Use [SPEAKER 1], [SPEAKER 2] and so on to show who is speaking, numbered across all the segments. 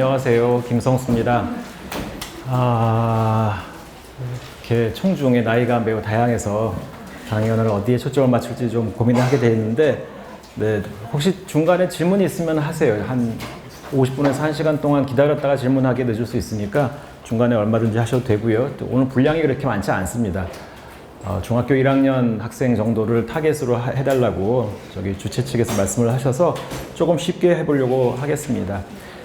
[SPEAKER 1] 안녕하세요. 김성수입니다. 이렇게 청중의 나이가 매우 다양해서 강연을 어디에 초점을 맞출지 좀 고민을 하게 되는데, 네, 혹시 중간에 질문이 있으면 하세요. 한 50분에서 1시간 동안 기다렸다가 질문하기 늦을 수 있으니까 중간에 얼마든지 하셔도 되고요. 또 오늘 분량이 그렇게 많지 않습니다. 중학교 1학년 학생 정도를 타겟으로 해달라고 저기 주최 측에서 말씀을 하셔서 조금 쉽게 해보려고 하겠습니다.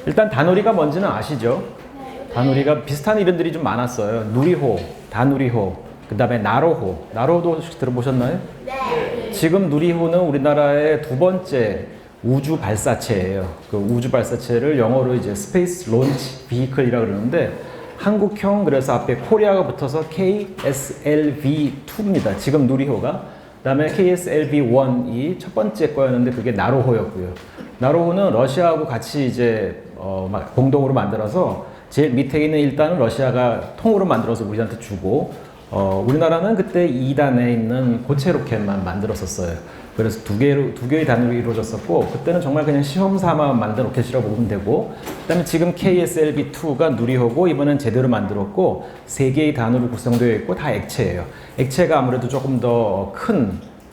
[SPEAKER 1] 일단 다누리가 뭔지는 아시죠? 다누리가 비슷한 이름들이 좀 많았어요. 누리호, 다누리호, 그 다음에 나로호. 나로호도 혹시 들어보셨나요?
[SPEAKER 2] 네.
[SPEAKER 1] 지금 누리호는 우리나라의 두 번째 우주 발사체예요. 그 우주 발사체를 영어로 이제 스페이스 론치 비이클이라고 그러는데, 한국형, 그래서 앞에 코리아가 붙어서 KSLV-2입니다. 지금 누리호가. 그 다음에 KSLV-1이 첫 번째 거였는데 그게 나로호였고요. 나로호는 러시아하고 같이 이제 공동으로 만들어서 제일 밑에 있는 1단은 러시아가 통으로 만들어서 우리한테 주고, 우리나라는 그때 2단에 있는 고체 로켓만 만들었었어요. 그래서 두 개의 단으로 이루어졌었고, 그때는 정말 그냥 시험 삼아 만든 로켓이라고 보면 되고, 그 다음에 지금 KSLV-2가 누리호고, 이번엔 제대로 만들었고, 3개의 단으로 구성되어 있고, 다 액체예요. 액체가 아무래도 조금 더 큰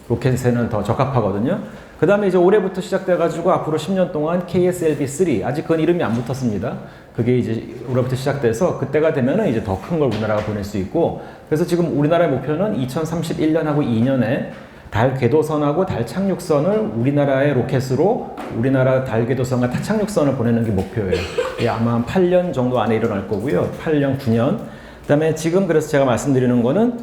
[SPEAKER 1] 로켓에는 더 적합하거든요. 그 다음에 이제 올해부터 시작돼가지고 앞으로 10년 동안 KSLV-3, 아직 그건 이름이 안 붙었습니다. 그게 이제 올해부터 시작돼서 그때가 되면은 이제 더 큰 걸 우리나라가 보낼 수 있고, 그래서 지금 우리나라의 목표는 2031년하고 2년에 달 궤도선하고 달 착륙선을 우리나라의 로켓으로 우리나라 달 궤도선과 타 착륙선을 보내는 게 목표예요. 아마 한 8년 정도 안에 일어날 거고요. 8년, 9년. 그 다음에 지금 그래서 제가 말씀드리는 거는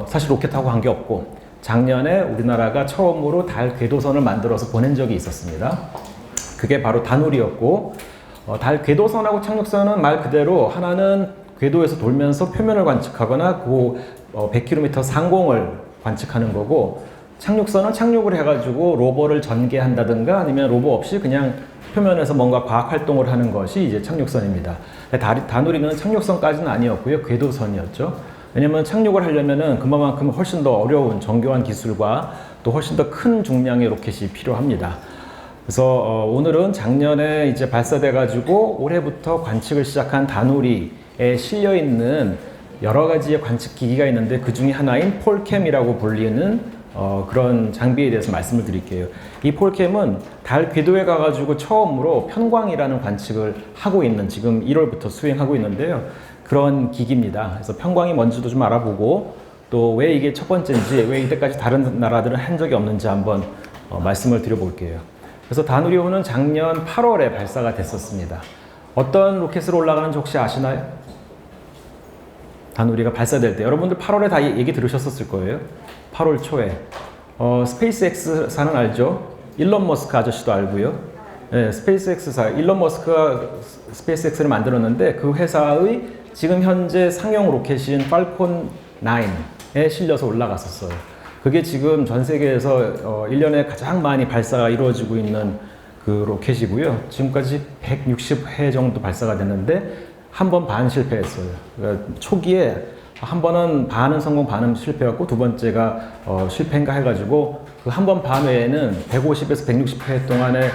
[SPEAKER 1] 사실 로켓하고 관계없고, 작년에 우리나라가 처음으로 달 궤도선을 만들어서 보낸 적이 있었습니다. 그게 바로 다누리였고, 달 궤도선하고 착륙선은 말 그대로 하나는 궤도에서 돌면서 표면을 관측하거나 그 100km 상공을 관측하는 거고, 착륙선은 착륙을 해가지고 로버를 전개한다든가 아니면 로버 없이 그냥 표면에서 뭔가 과학 활동을 하는 것이 이제 착륙선입니다. 다누리는 착륙선까지는 아니었고요. 궤도선이었죠. 왜냐면 착륙을 하려면은 그만큼 훨씬 더 어려운 정교한 기술과 또 훨씬 더 큰 중량의 로켓이 필요합니다. 그래서 오늘은 작년에 이제 발사돼가지고 올해부터 관측을 시작한 다누리에 실려 있는 여러 가지의 관측 기기가 있는데, 그 중에 하나인 폴캠이라고 불리는 그런 장비에 대해서 말씀을 드릴게요. 이 폴캠은 달 궤도에 가가지고 처음으로 편광이라는 관측을 하고 있는, 지금 1월부터 수행하고 있는데요. 그런 기기입니다. 그래서 편광이 뭔지도 좀 알아보고, 또 왜 이게 첫 번째인지, 왜 이때까지 다른 나라들은 한 적이 없는지 한번 말씀을 드려볼게요. 그래서 다누리호는 작년 8월에 발사가 됐었습니다. 어떤 로켓으로 올라가는지 혹시 아시나요? 다누리가 발사될 때 여러분들 8월에 다 얘기 들으셨을 거예요. 8월 초에 스페이스X사는 알죠? 일론 머스크 아저씨도 알고요. 네, 스페이스X사, 일론 머스크가 스페이스X를 만들었는데, 그 회사의 지금 현재 상용 로켓인 팔콘 9에 실려서 올라갔었어요. 그게 지금 전 세계에서 1년에 가장 많이 발사가 이루어지고 있는 그 로켓이고요. 지금까지 160회 정도 발사가 됐는데 한 번 반 실패했어요. 그러니까 초기에 한 번은 반은 성공, 반은 실패했고, 두 번째가 실패인가 해가지고 그 한 번 반 외에는 150에서 160회 동안에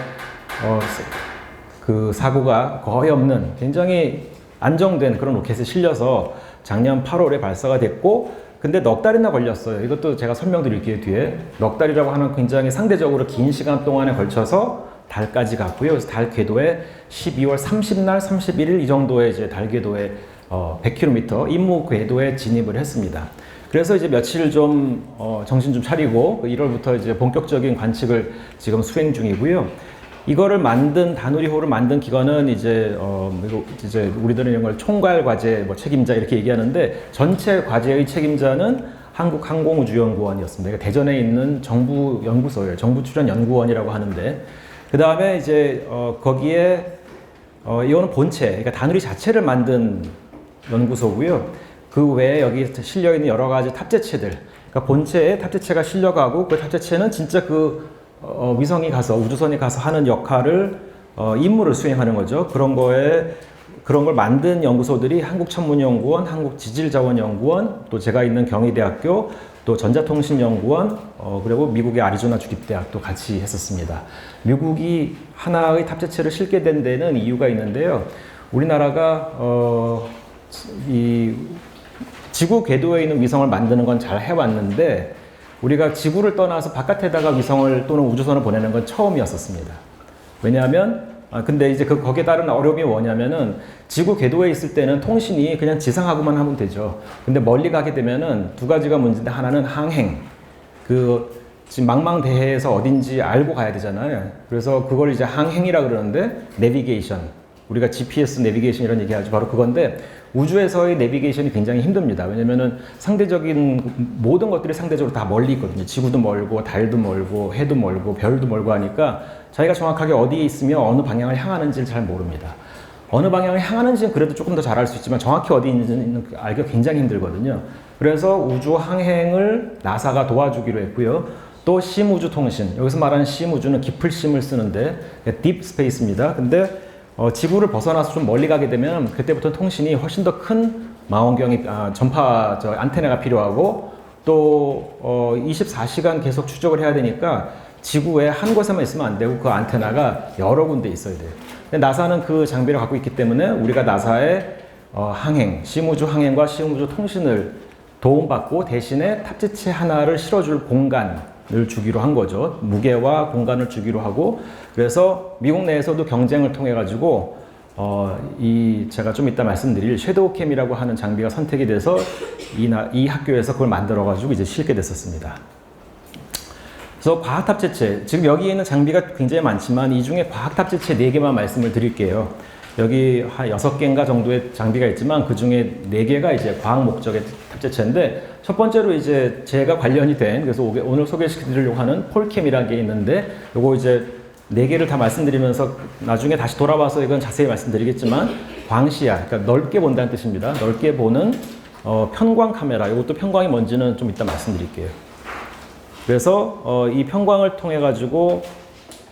[SPEAKER 1] 그 사고가 거의 없는 굉장히 안정된 그런 로켓에 실려서 작년 8월에 발사가 됐고, 근데 넉 달이나 걸렸어요. 이것도 제가 설명드릴게요, 뒤에. 넉 달이라고 하는 굉장히 상대적으로 긴 시간 동안에 걸쳐서 달까지 갔고요. 그래서 달 궤도에 12월 30날, 31일 이 정도에 이제 달 궤도에 100km 임무 궤도에 진입을 했습니다. 그래서 이제 며칠 좀 정신 좀 차리고 1월부터 이제 본격적인 관측을 지금 수행 중이고요. 이거를 만든, 다누리호를 만든 기관은 이제 우리들은 이런 걸 총괄 과제 책임자 이렇게 얘기하는데, 전체 과제의 책임자는 한국항공우주연구원이었습니다. 대전에 있는 정부 연구소예요. 정부 출연 연구원이라고 하는데, 그 다음에 이제 거기에 이거는 본체, 그러니까 다누리 자체를 만든 연구소고요. 그 외에 여기 실려 있는 여러 가지 탑재체들, 그러니까 본체에 탑재체가 실려가고, 그 탑재체는 진짜 그 위성이 가서, 우주선이 가서 하는 역할을 임무를 수행하는 거죠. 그런 걸 만든 연구소들이 한국천문연구원, 한국지질자원연구원, 또 제가 있는 경희대학교, 또 전자통신연구원, 그리고 미국의 아리조나 주립대학도 같이 했었습니다. 미국이 하나의 탑재체를 실게 된 데는 이유가 있는데요. 우리나라가 이 지구 궤도에 있는 위성을 만드는 건 잘 해왔는데 우리가 지구를 떠나서 바깥에다가 위성을 또는 우주선을 보내는 건 처음이었었습니다. 왜냐하면 근데 이제 거기에 따른 어려움이 뭐냐면은 지구 궤도에 있을 때는 통신이 그냥 지상하고만 하면 되죠. 근데 멀리 가게 되면은 두 가지가 문제인데 하나는 항행. 지금 망망대해에서 어딘지 알고 가야 되잖아요. 그래서 그걸 이제 항행이라 그러는데 내비게이션. 우리가 GPS 내비게이션 이런 얘기 하죠. 바로 그건데 우주에서의 내비게이션이 굉장히 힘듭니다. 왜냐면은 상대적인 모든 것들이 상대적으로 다 멀리 있거든요. 지구도 멀고 달도 멀고 해도 멀고 별도 멀고 하니까 자기가 정확하게 어디에 있으며 어느 방향을 향하는지를 잘 모릅니다. 어느 방향을 향하는지는 그래도 조금 더 잘 알 수 있지만 정확히 어디 있는지는 알기가 굉장히 힘들거든요. 그래서 우주 항행을 나사가 도와주기로 했고요. 또 심우주통신, 여기서 말하는 심우주는 깊을 심을 쓰는데 딥 스페이스입니다. 근데 지구를 벗어나서 좀 멀리 가게 되면 그때부터 통신이 훨씬 더 큰 망원경이 전파 안테나가 필요하고 또 24시간 계속 추적을 해야 되니까 지구에 한 곳에만 있으면 안 되고 그 안테나가 여러 군데 있어야 돼요. 근데 나사는 그 장비를 갖고 있기 때문에 우리가 나사의 항행, 심우주 항행과 심우주 통신을 도움받고 대신에 탑재체 하나를 실어줄 공간을 주기로 한 거죠. 무게와 공간을 주기로 하고 그래서 미국 내에서도 경쟁을 통해 가지고 제가 좀 이따 말씀드릴 섀도우캠이라고 하는 장비가 선택이 돼서 이 학교에서 그걸 만들어 가지고 이제 실게 됐었습니다. 그래서 과학 탑재체, 지금 여기 있는 장비가 굉장히 많지만 이 중에 과학 탑재체 4개만 말씀을 드릴게요. 여기 한 6개인가 정도의 장비가 있지만 그 중에 4개가 이제 과학 목적의 탑재체인데 첫 번째로 이제 제가 관련이 된 그래서 오늘 소개시켜드리려고 하는 폴캠이라는 게 있는데 요거 이제 4개를 다 말씀드리면서 나중에 다시 돌아와서 이건 자세히 말씀드리겠지만 광시야, 그러니까 넓게 본다는 뜻입니다. 넓게 보는 편광 카메라, 이것도 편광이 뭔지는 좀 이따 말씀드릴게요. 그래서 이 편광을 통해 가지고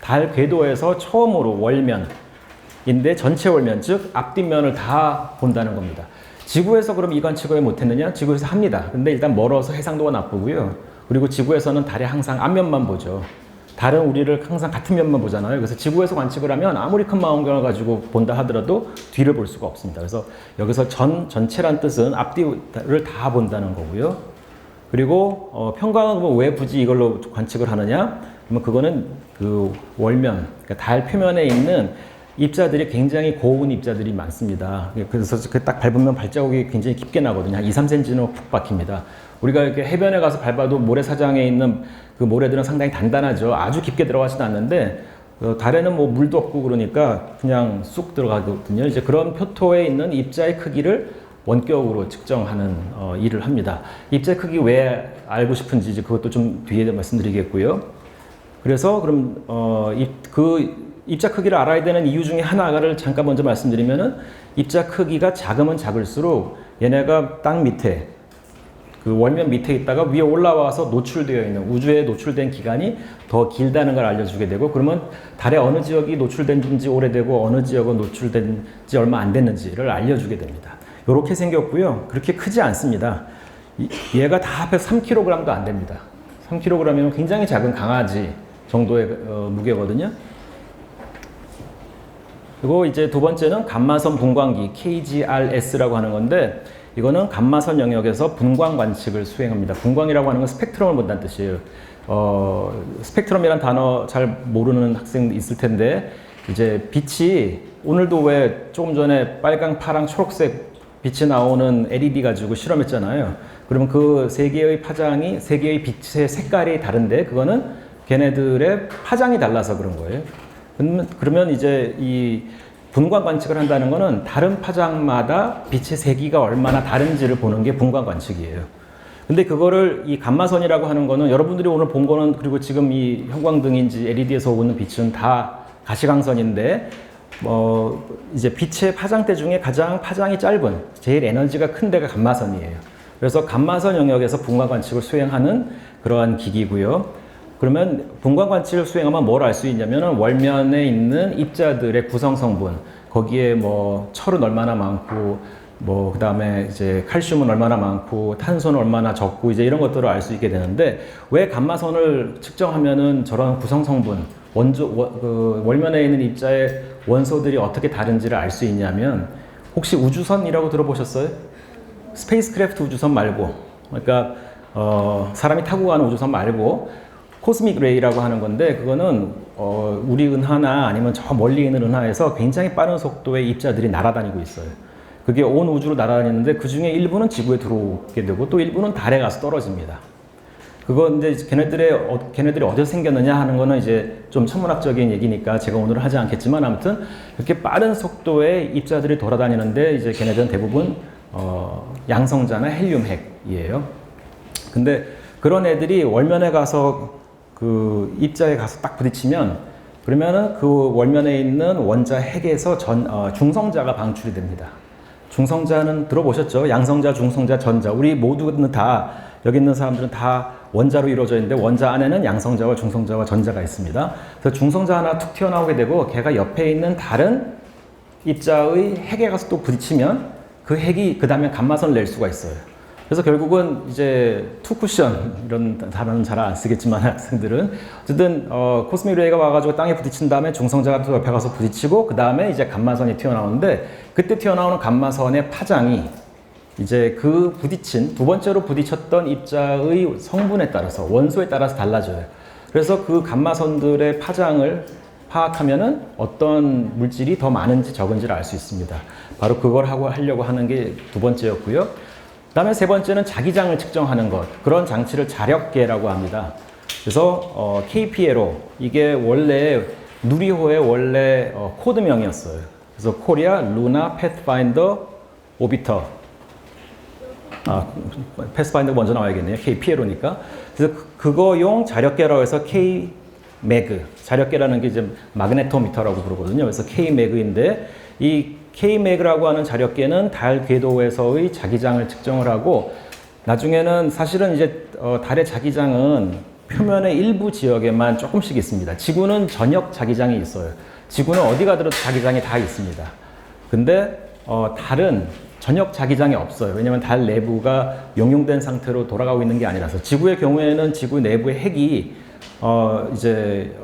[SPEAKER 1] 달 궤도에서 처음으로 월면인데 전체 월면, 즉 앞뒷면을 다 본다는 겁니다. 지구에서 그럼 이 관측을 왜 못했느냐? 지구에서 합니다. 근데 일단 멀어서 해상도가 나쁘고요. 그리고 지구에서는 달에 항상 앞면만 보죠. 달은 우리를 항상 같은 면만 보잖아요. 그래서 지구에서 관측을 하면 아무리 큰 망원경을 가지고 본다 하더라도 뒤를 볼 수가 없습니다. 그래서 여기서 전체란 뜻은 앞뒤를 다 본다는 거고요. 그리고 편광은 왜 굳이 이걸로 관측을 하느냐? 그러면 그거는 그 월면, 그러니까 달 표면에 있는 입자들이 굉장히 고운 입자들이 많습니다. 그래서 딱 밟으면 발자국이 굉장히 깊게 나거든요. 한 2, 3cm는 푹 박힙니다. 우리가 이렇게 해변에 가서 밟아도 모래사장에 있는 그 모래들은 상당히 단단하죠. 아주 깊게 들어가지는 않는데 달에는 뭐 물도 없고 그러니까 그냥 쑥 들어가거든요. 이제 그런 표토에 있는 입자의 크기를 원격으로 측정하는 일을 합니다. 입자의 크기 왜 알고 싶은지 이제 그것도 좀 뒤에 말씀드리겠고요. 그래서 그럼 그 입자 크기를 알아야 되는 이유 중에 하나를 잠깐 먼저 말씀드리면은 입자 크기가 작으면 작을수록 얘네가 땅 밑에 그 월면 밑에 있다가 위에 올라와서 노출되어 있는 우주에 노출된 기간이 더 길다는 걸 알려주게 되고 그러면 달에 어느 지역이 노출된 지 오래되고 어느 지역은 노출된 지 얼마 안 됐는지를 알려주게 됩니다. 이렇게 생겼고요. 그렇게 크지 않습니다. 얘가 다 합해서 3kg도 안 됩니다. 3kg이면 굉장히 작은 강아지 정도의 무게거든요. 그리고 이제 두 번째는 감마선 분광기 KGRS라고 하는 건데 이거는 감마선 영역에서 분광 관측을 수행합니다. 분광이라고 하는 건 스펙트럼을 본다는 뜻이에요. 스펙트럼이란 단어 잘 모르는 학생 있을 텐데 이제 빛이 오늘도 왜 조금 전에 빨강, 파랑, 초록색 빛이 나오는 LED 가지고 실험했잖아요. 그러면 그 세 개의 파장이 세 개의 빛의 색깔이 다른데 그거는 걔네들의 파장이 달라서 그런 거예요. 그러면 이제 이 분광 관측을 한다는 거는 다른 파장마다 빛의 세기가 얼마나 다른지를 보는 게 분광 관측이에요. 근데 그거를 이 감마선이라고 하는 거는 여러분들이 오늘 본 거는 그리고 지금 이 형광등인지 LED에서 오는 빛은 다 가시광선인데 이제 빛의 파장대 중에 가장 파장이 짧은 제일 에너지가 큰 데가 감마선이에요. 그래서 감마선 영역에서 분광 관측을 수행하는 그러한 기기고요. 그러면 분광 관측을 수행하면 뭘 알 수 있냐면은 월면에 있는 입자들의 구성 성분, 거기에 뭐 철은 얼마나 많고 뭐 그다음에 이제 칼슘은 얼마나 많고 탄소는 얼마나 적고 이제 이런 것들을 알 수 있게 되는데 왜 감마선을 측정하면은 저런 구성 성분 그 월면에 있는 입자의 원소들이 어떻게 다른지를 알 수 있냐면 혹시 우주선이라고 들어보셨어요? 스페이스크래프트 우주선 말고 그러니까 사람이 타고 가는 우주선 말고 코스믹 레이라고 하는 건데 그거는 우리 은하나 아니면 저 멀리 있는 은하에서 굉장히 빠른 속도의 입자들이 날아다니고 있어요. 그게 온 우주로 날아다니는데 그 중에 일부는 지구에 들어오게 되고 또 일부는 달에 가서 떨어집니다. 그거 이제 걔네들이 어디서 생겼느냐 하는 거는 이제 좀 천문학적인 얘기니까 제가 오늘은 하지 않겠지만 아무튼 이렇게 빠른 속도의 입자들이 돌아다니는데 이제 걔네들은 대부분 양성자나 헬륨 핵이에요. 근데 그런 애들이 월면에 가서 그 입자에 가서 딱 부딪히면 그러면은 그 월면에 있는 원자 핵에서 중성자가 방출이 됩니다. 중성자는 들어보셨죠? 양성자, 중성자, 전자. 우리 모두는 다 여기 있는 사람들은 다 원자로 이루어져 있는데 원자 안에는 양성자와 중성자와 전자가 있습니다. 그래서 중성자 하나 툭 튀어나오게 되고 걔가 옆에 있는 다른 입자의 핵에 가서 또 부딪히면 그 핵이 그 다음에 감마선을 낼 수가 있어요. 그래서 결국은 이제 투쿠션 이런 단어는 잘 안 쓰겠지만 학생들은 어쨌든 코스믹 레이가 와가지고 땅에 부딪힌 다음에 중성자가 또 옆에 가서 부딪히고 그 다음에 이제 감마선이 튀어나오는데 그때 튀어나오는 감마선의 파장이 이제 그 부딪힌 두 번째로 부딪혔던 입자의 성분에 따라서 원소에 따라서 달라져요. 그래서 그 감마선들의 파장을 파악하면은 어떤 물질이 더 많은지 적은지를 알 수 있습니다. 바로 그걸 하려고 하는 게 두 번째였고요. 그다음에 세 번째는 자기장을 측정하는 것. 그런 장치를 자력계라고 합니다. 그래서 KPLO 이게 원래 누리호의 원래 코드명이었어요. 그래서 코리아 루나 패스파인더 오비터. 패스파인더 먼저 나와야겠네요. KPLO니까. 그래서 그거용 자력계라고 해서 K매그. 자력계라는 게 이제 마그네토미터라고 부르거든요. 그래서 K매그인데 이 K매그라고 하는 자력계는 달 궤도에서의 자기장을 측정을 하고 나중에는 사실은 이제 달의 자기장은 표면의 일부 지역에만 조금씩 있습니다. 지구는 전역 자기장이 있어요. 지구는 어디 가더라도 자기장이 다 있습니다. 근데 달은 전역 자기장이 없어요. 왜냐하면 달 내부가 용융된 상태로 돌아가고 있는 게 아니라서 지구의 경우에는 지구 내부의 핵이 이제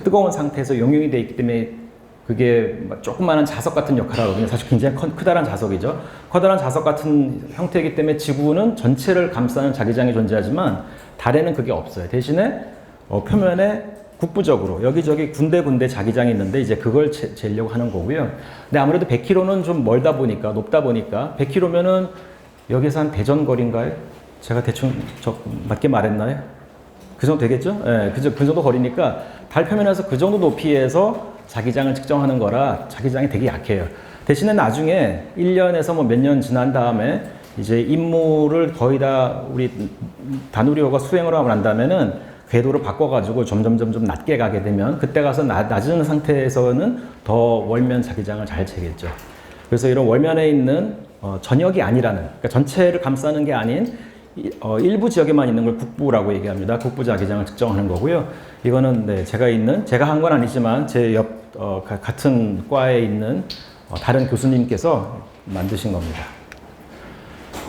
[SPEAKER 1] 뜨거운 상태에서 용융이 되어 있기 때문에 그게 조그마한 자석 같은 역할을 하거든요. 사실 굉장히 크다란 자석이죠. 커다란 자석 같은 형태이기 때문에 지구는 전체를 감싸는 자기장이 존재하지만 달에는 그게 없어요. 대신에 표면에 국부적으로 여기저기 군데군데 자기장이 있는데 이제 그걸 재려고 하는 거고요. 근데 아무래도 100km는 좀 멀다 보니까 높다 보니까 100km면은 여기서 한 대전 거리인가요? 제가 대충 맞게 말했나요? 그 정도 되겠죠? 예, 그 정도 거리니까 달 표면에서 그 정도 높이에서 자기장을 측정하는 거라 자기장이 되게 약해요. 대신에 나중에 1년에서 뭐 몇 년 지난 다음에 이제 임무를 거의 다 우리 다누리호가 수행을 하고 난 다음에는 궤도를 바꿔가지고 점점 낮게 가게 되면 그때 가서 낮은 상태에서는 더 월면 자기장을 잘 재겠죠. 그래서 이런 월면에 있는 전역이 아니라는 그러니까 전체를 감싸는 게 아닌 일부 지역에만 있는 걸 국부라고 얘기합니다. 국부 자기장을 측정하는 거고요. 이거는 네, 제가 한 건 아니지만 제 옆 같은 과에 있는 다른 교수님께서 만드신 겁니다.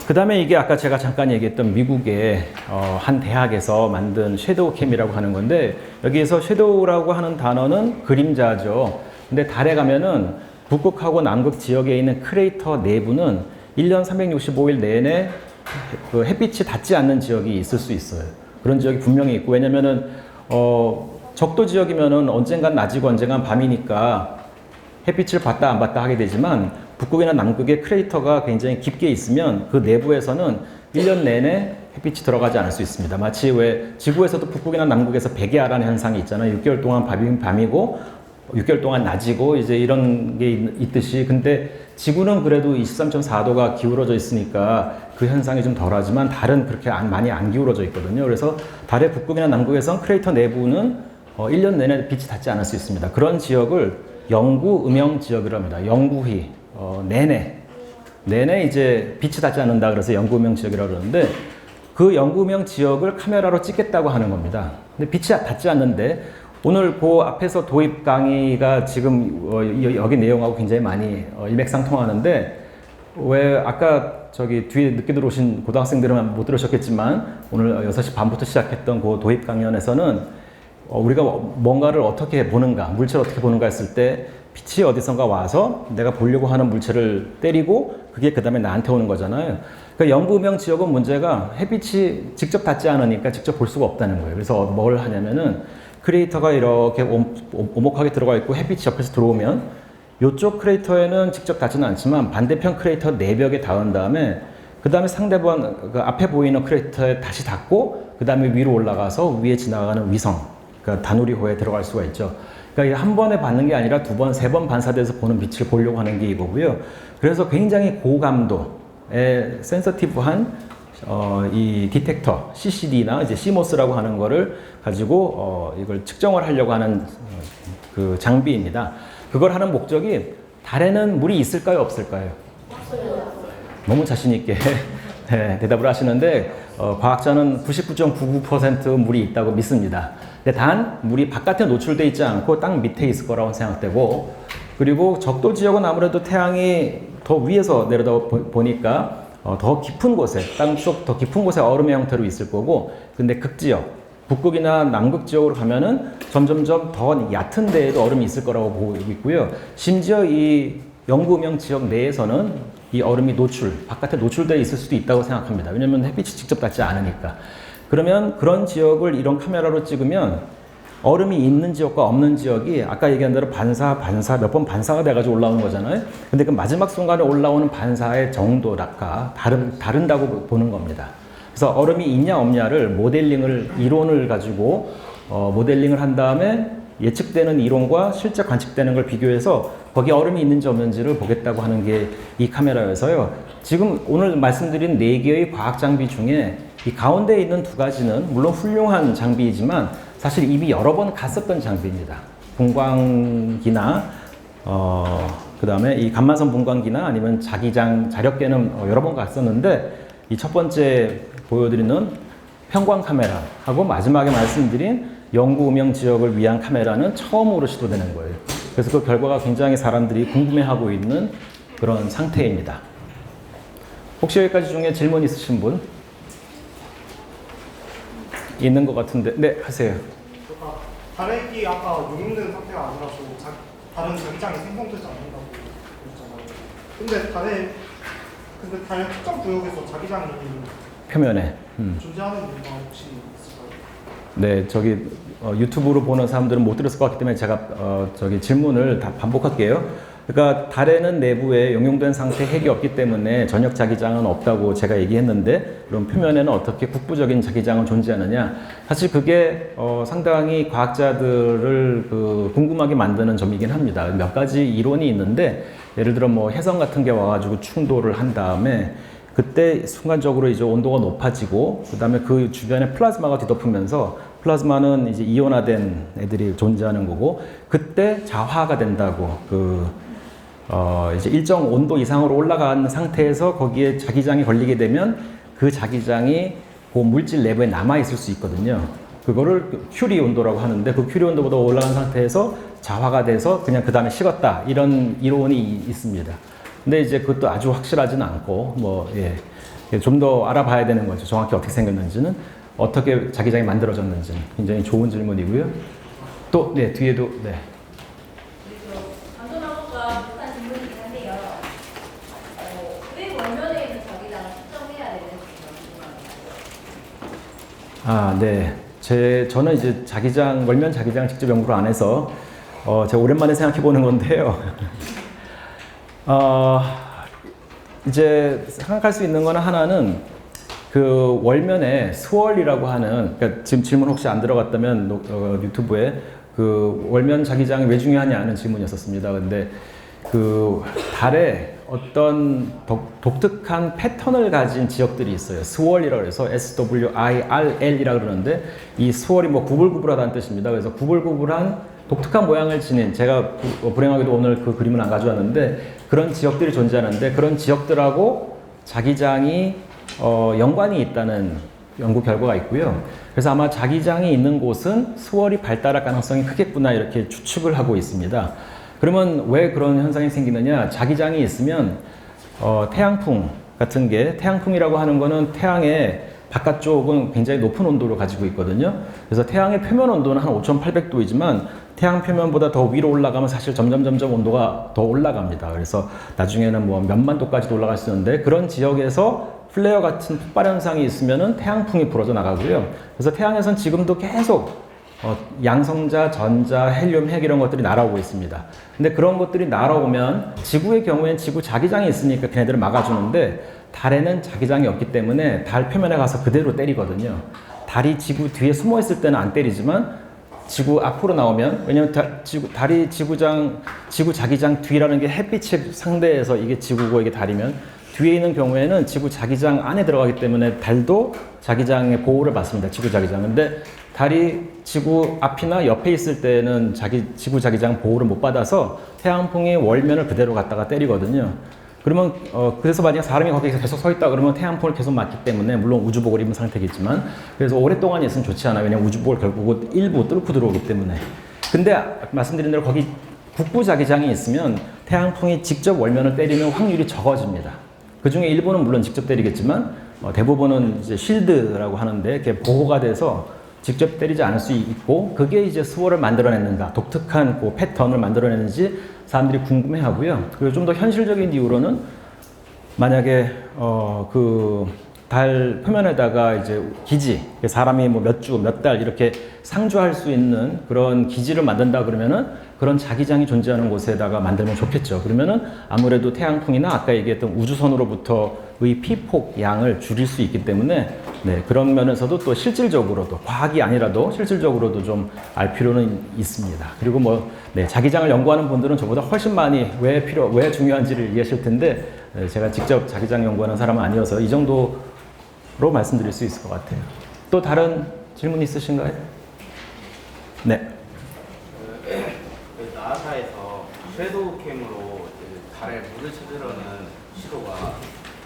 [SPEAKER 1] 그 다음에 이게 아까 제가 잠깐 얘기했던 미국의 한 대학에서 만든 섀도우 캠이라고 하는 건데 여기에서 섀도우라고 하는 단어는 그림자죠. 근데 달에 가면은 북극하고 남극 지역에 있는 크레이터 내부는 1년 365일 내내 그 햇빛이 닿지 않는 지역이 있을 수 있어요. 그런 지역이 분명히 있고 왜냐면은 적도 지역이면은 언젠간 낮이고 언젠간 밤이니까 햇빛을 받다 안 받다 하게 되지만 북극이나 남극의 크레이터가 굉장히 깊게 있으면 그 내부에서는 1년 내내 햇빛이 들어가지 않을 수 있습니다. 마치 왜 지구에서도 북극이나 남극에서 백야라는 현상이 있잖아요. 6개월 동안 밤이고 6개월 동안 낮이고 이제 이런 게 있듯이 근데 지구는 그래도 23.4도가 기울어져 있으니까 그 현상이 좀 덜하지만 달은 그렇게 많이 안 기울어져 있거든요. 그래서 달의 북극이나 남극에선 크레이터 내부는 1년 내내 빛이 닿지 않을 수 있습니다. 그런 지역을 영구 음영 지역이라고 합니다. 영구히 내내 이제 빛이 닿지 않는다 그래서 영구 음영 지역이라고 그러는데 그 영구 음영 지역을 카메라로 찍겠다고 하는 겁니다. 근데 빛이 닿지 않는데 오늘 그 앞에서 도입 강의가 지금 여기 내용하고 굉장히 많이 일맥상통하는데 왜 아까 저기 뒤에 늦게 들어오신 고등학생들은 못 들으셨겠지만 오늘 6시 반부터 시작했던 그 도입 강연에서는 우리가 뭔가를 어떻게 보는가, 물체를 어떻게 보는가 했을 때 빛이 어디선가 와서 내가 보려고 하는 물체를 때리고 그게 그 다음에 나한테 오는 거잖아요. 그러니까 연구음영 지역은 문제가 햇빛이 직접 닿지 않으니까 직접 볼 수가 없다는 거예요. 그래서 뭘 하냐면은 크리에이터가 이렇게 오목하게 들어가 있고 햇빛이 옆에서 들어오면 이쪽 크레이터에는 직접 닿지는 않지만 반대편 크레이터 내벽에 닿은 다음에 그 다음에 상대방 그 앞에 보이는 크레이터에 다시 닿고 그 다음에 위로 올라가서 위에 지나가는 위성, 그러니까 다누리호에 들어갈 수가 있죠. 그러니까 한 번에 받는 게 아니라 두 번, 세 번 반사돼서 보는 빛을 보려고 하는 게 이거고요. 그래서 굉장히 고감도의 센서티브한 이 디텍터, CCD나 이제 CMOS라고 하는 거를 가지고 이걸 측정을 하려고 하는 그 장비입니다. 그걸 하는 목적이 달에는 물이 있을까요, 없을까요? 없어요. 너무 자신 있게 네, 대답을 하시는데 과학자는 99.99% 물이 있다고 믿습니다. 근데 단 물이 바깥에 노출돼 있지 않고 땅 밑에 있을 거라고 생각되고, 그리고 적도 지역은 아무래도 태양이 더 위에서 내려다 보니까 더 깊은 곳에, 땅속 더 깊은 곳에 얼음의 형태로 있을 거고, 근데 극지역, 북극이나 남극 지역으로 가면은 점점점 더 얕은 데에도 얼음이 있을 거라고 보고 있고요. 심지어 이 영구음영 지역 내에서는 이 얼음이 바깥에 노출되어 있을 수도 있다고 생각합니다. 왜냐면 햇빛이 직접 닿지 않으니까. 그러면 그런 지역을 이런 카메라로 찍으면 얼음이 있는 지역과 없는 지역이 아까 얘기한 대로 반사 몇 번 반사가 돼가지고 올라오는 거잖아요. 근데 그 마지막 순간에 올라오는 반사의 정도가 다른다고 보는 겁니다. 그래서 얼음이 있냐 없냐를 이론을 가지고 모델링을 한 다음에 예측되는 이론과 실제 관측되는 걸 비교해서 거기 얼음이 있는지 없는지를 보겠다고 하는 게 이 카메라여서요. 지금 오늘 말씀드린 4개의 과학 장비 중에 이 가운데 있는 2가지는 물론 훌륭한 장비이지만 사실 이미 여러 번 갔었던 장비입니다. 분광기나 그 다음에 이 감마선 분광기나 아니면 자력계는 여러 번 갔었는데, 이 첫 번째 보여드리는 편광 카메라하고 마지막에 말씀드린 영구음영 지역을 위한 카메라는 처음으로 시도되는 거예요. 그래서 그 결과가 굉장히 사람들이 궁금해하고 있는 그런 상태입니다. 혹시 여기까지 중에 질문 있으신 분? 있는 것 같은데, 네, 하세요.
[SPEAKER 2] 달액이 아까 용융된 상태가 아니라서 다른 자기장이 생성되지 않는다고 그랬잖아요. 근데 달 특정 구역에서 자기장이
[SPEAKER 1] 표면에
[SPEAKER 2] 존재하는 이유가 혹시 있을까요?
[SPEAKER 1] 네, 저기 유튜브로 보는 사람들은 못 들었을 것 같기 때문에 제가 저기 질문을 다 반복할게요. 그러니까 달에는 내부에 용융된 상태 핵이 없기 때문에 전역 자기장은 없다고 제가 얘기했는데, 그럼 표면에는 어떻게 국부적인 자기장은 존재하느냐? 사실 그게 상당히 과학자들을 궁금하게 만드는 점이긴 합니다. 몇 가지 이론이 있는데, 예를 들어 뭐 혜성 같은 게 와가지고 충돌을 한 다음에 그때 순간적으로 이제 온도가 높아지고, 그 다음에 그 주변에 플라즈마가 뒤덮으면서, 플라즈마는 이제 이온화된 애들이 존재하는 거고, 그때 자화가 된다고, 이제 일정 온도 이상으로 올라간 상태에서 거기에 자기장이 걸리게 되면 그 자기장이 그 물질 내부에 남아있을 수 있거든요. 그거를 큐리 온도라고 하는데, 그 큐리 온도보다 올라간 상태에서 자화가 돼서 그냥 그 다음에 식었다, 이런 이론이 있습니다. 근데 이제 그것도 아주 확실하지는 않고, 좀 더 알아봐야 되는 거죠. 정확히 어떻게 생겼는지는, 어떻게 자기장이 만들어졌는지는. 굉장히 좋은 질문이고요. 또, 네, 뒤에도, 네.
[SPEAKER 3] 강도나무가 비슷한 질문이긴 한데요. 왜 원면에 있는 자기장을 측정해야 되는지 궁금합니다.
[SPEAKER 1] 네. 저는 이제 월면 자기장 직접 연구를 안 해서, 제가 오랜만에 생각해 보는 건데요. 이제 생각할 수 있는 거는 하나는 그 월면에 스월이라고 하는, 그러니까 지금 질문 혹시 안 들어갔다면 유튜브에 그 월면 자기장이 왜 중요하냐는 질문이었었습니다. 근데 그 달에 어떤 독특한 패턴을 가진 지역들이 있어요. 스월이라고 해서 SWIRL이라고 그러는데, 이 스월이 뭐 구불구불하다는 뜻입니다. 그래서 구불구불한 독특한 모양을 지닌, 제가 불행하게도 오늘 그 그림을 안 가져왔는데, 그런 지역들이 존재하는데, 그런 지역들하고 자기장이 연관이 있다는 연구 결과가 있고요. 그래서 아마 자기장이 있는 곳은 스월이 발달할 가능성이 크겠구나, 이렇게 추측을 하고 있습니다. 그러면 왜 그런 현상이 생기느냐? 자기장이 있으면 태양풍 같은 게, 태양풍이라고 하는 거는 태양의 바깥쪽은 굉장히 높은 온도를 가지고 있거든요. 그래서 태양의 표면 온도는 한 5,800도이지만 태양 표면보다 더 위로 올라가면 사실 점점 온도가 더 올라갑니다. 그래서 나중에는 뭐 몇만 도까지도 올라갈 수 있는데, 그런 지역에서 플레어 같은 폭발 현상이 있으면은 태양풍이 불어져 나가고요. 그래서 태양에선 지금도 계속 양성자, 전자, 헬륨, 핵 이런 것들이 날아오고 있습니다. 근데 그런 것들이 날아오면 지구의 경우에는 지구 자기장이 있으니까 걔네들을 막아주는데, 달에는 자기장이 없기 때문에 달 표면에 가서 그대로 때리거든요. 달이 지구 뒤에 숨어 있을 때는 안 때리지만 지구 앞으로 나오면, 왜냐면 달이 지구 자기장 뒤라는 게 햇빛에 상대해서 이게 지구고 이게 달이면, 뒤에 있는 경우에는 지구 자기장 안에 들어가기 때문에 달도 자기장의 보호를 받습니다. 지구 자기장. 근데 달이 지구 앞이나 옆에 있을 때는 지구 자기장 보호를 못 받아서 태양풍이 월면을 그대로 갖다가 때리거든요. 그러면 그래서 만약 사람이 거기서 계속 서 있다 그러면 태양풍을 계속 맞기 때문에, 물론 우주복을 입은 상태겠지만, 그래서 오랫동안 있으면 좋지 않아요. 왜냐면 우주복을 결국은 일부 뚫고 들어오기 때문에. 근데 말씀드린 대로 거기 북부 자기장이 있으면 태양풍이 직접 월면을 때리는 확률이 적어집니다. 그 중에 일부는 물론 직접 때리겠지만 대부분은 이제 쉴드라고 하는데 이렇게 보호가 돼서 직접 때리지 않을 수 있고, 그게 이제 수호를 만들어내는가, 독특한 그 패턴을 만들어내는지 사람들이 궁금해하고요. 그리고 좀 더 현실적인 이유로는 만약에 그 달 표면에다가 이제 기지, 사람이 뭐 몇 주, 몇 달 이렇게 상주할 수 있는 그런 기지를 만든다 그러면은 그런 자기장이 존재하는 곳에다가 만들면 좋겠죠. 그러면은 아무래도 태양풍이나 아까 얘기했던 우주선으로부터의 피폭 양을 줄일 수 있기 때문에, 네, 그런 면에서도 또 실질적으로도, 과학이 아니라도 실질적으로도 좀 알 필요는 있습니다. 그리고 뭐, 네, 자기장을 연구하는 분들은 저보다 훨씬 많이 왜 중요한지를 이해하실 텐데, 네, 제가 직접 자기장 연구하는 사람은 아니어서 이 정도로 말씀드릴 수 있을 것 같아요. 또 다른 질문 있으신가요? 네.
[SPEAKER 4] 나사에서 섀도우 캠으로 달에 물을 찾으려는 시도가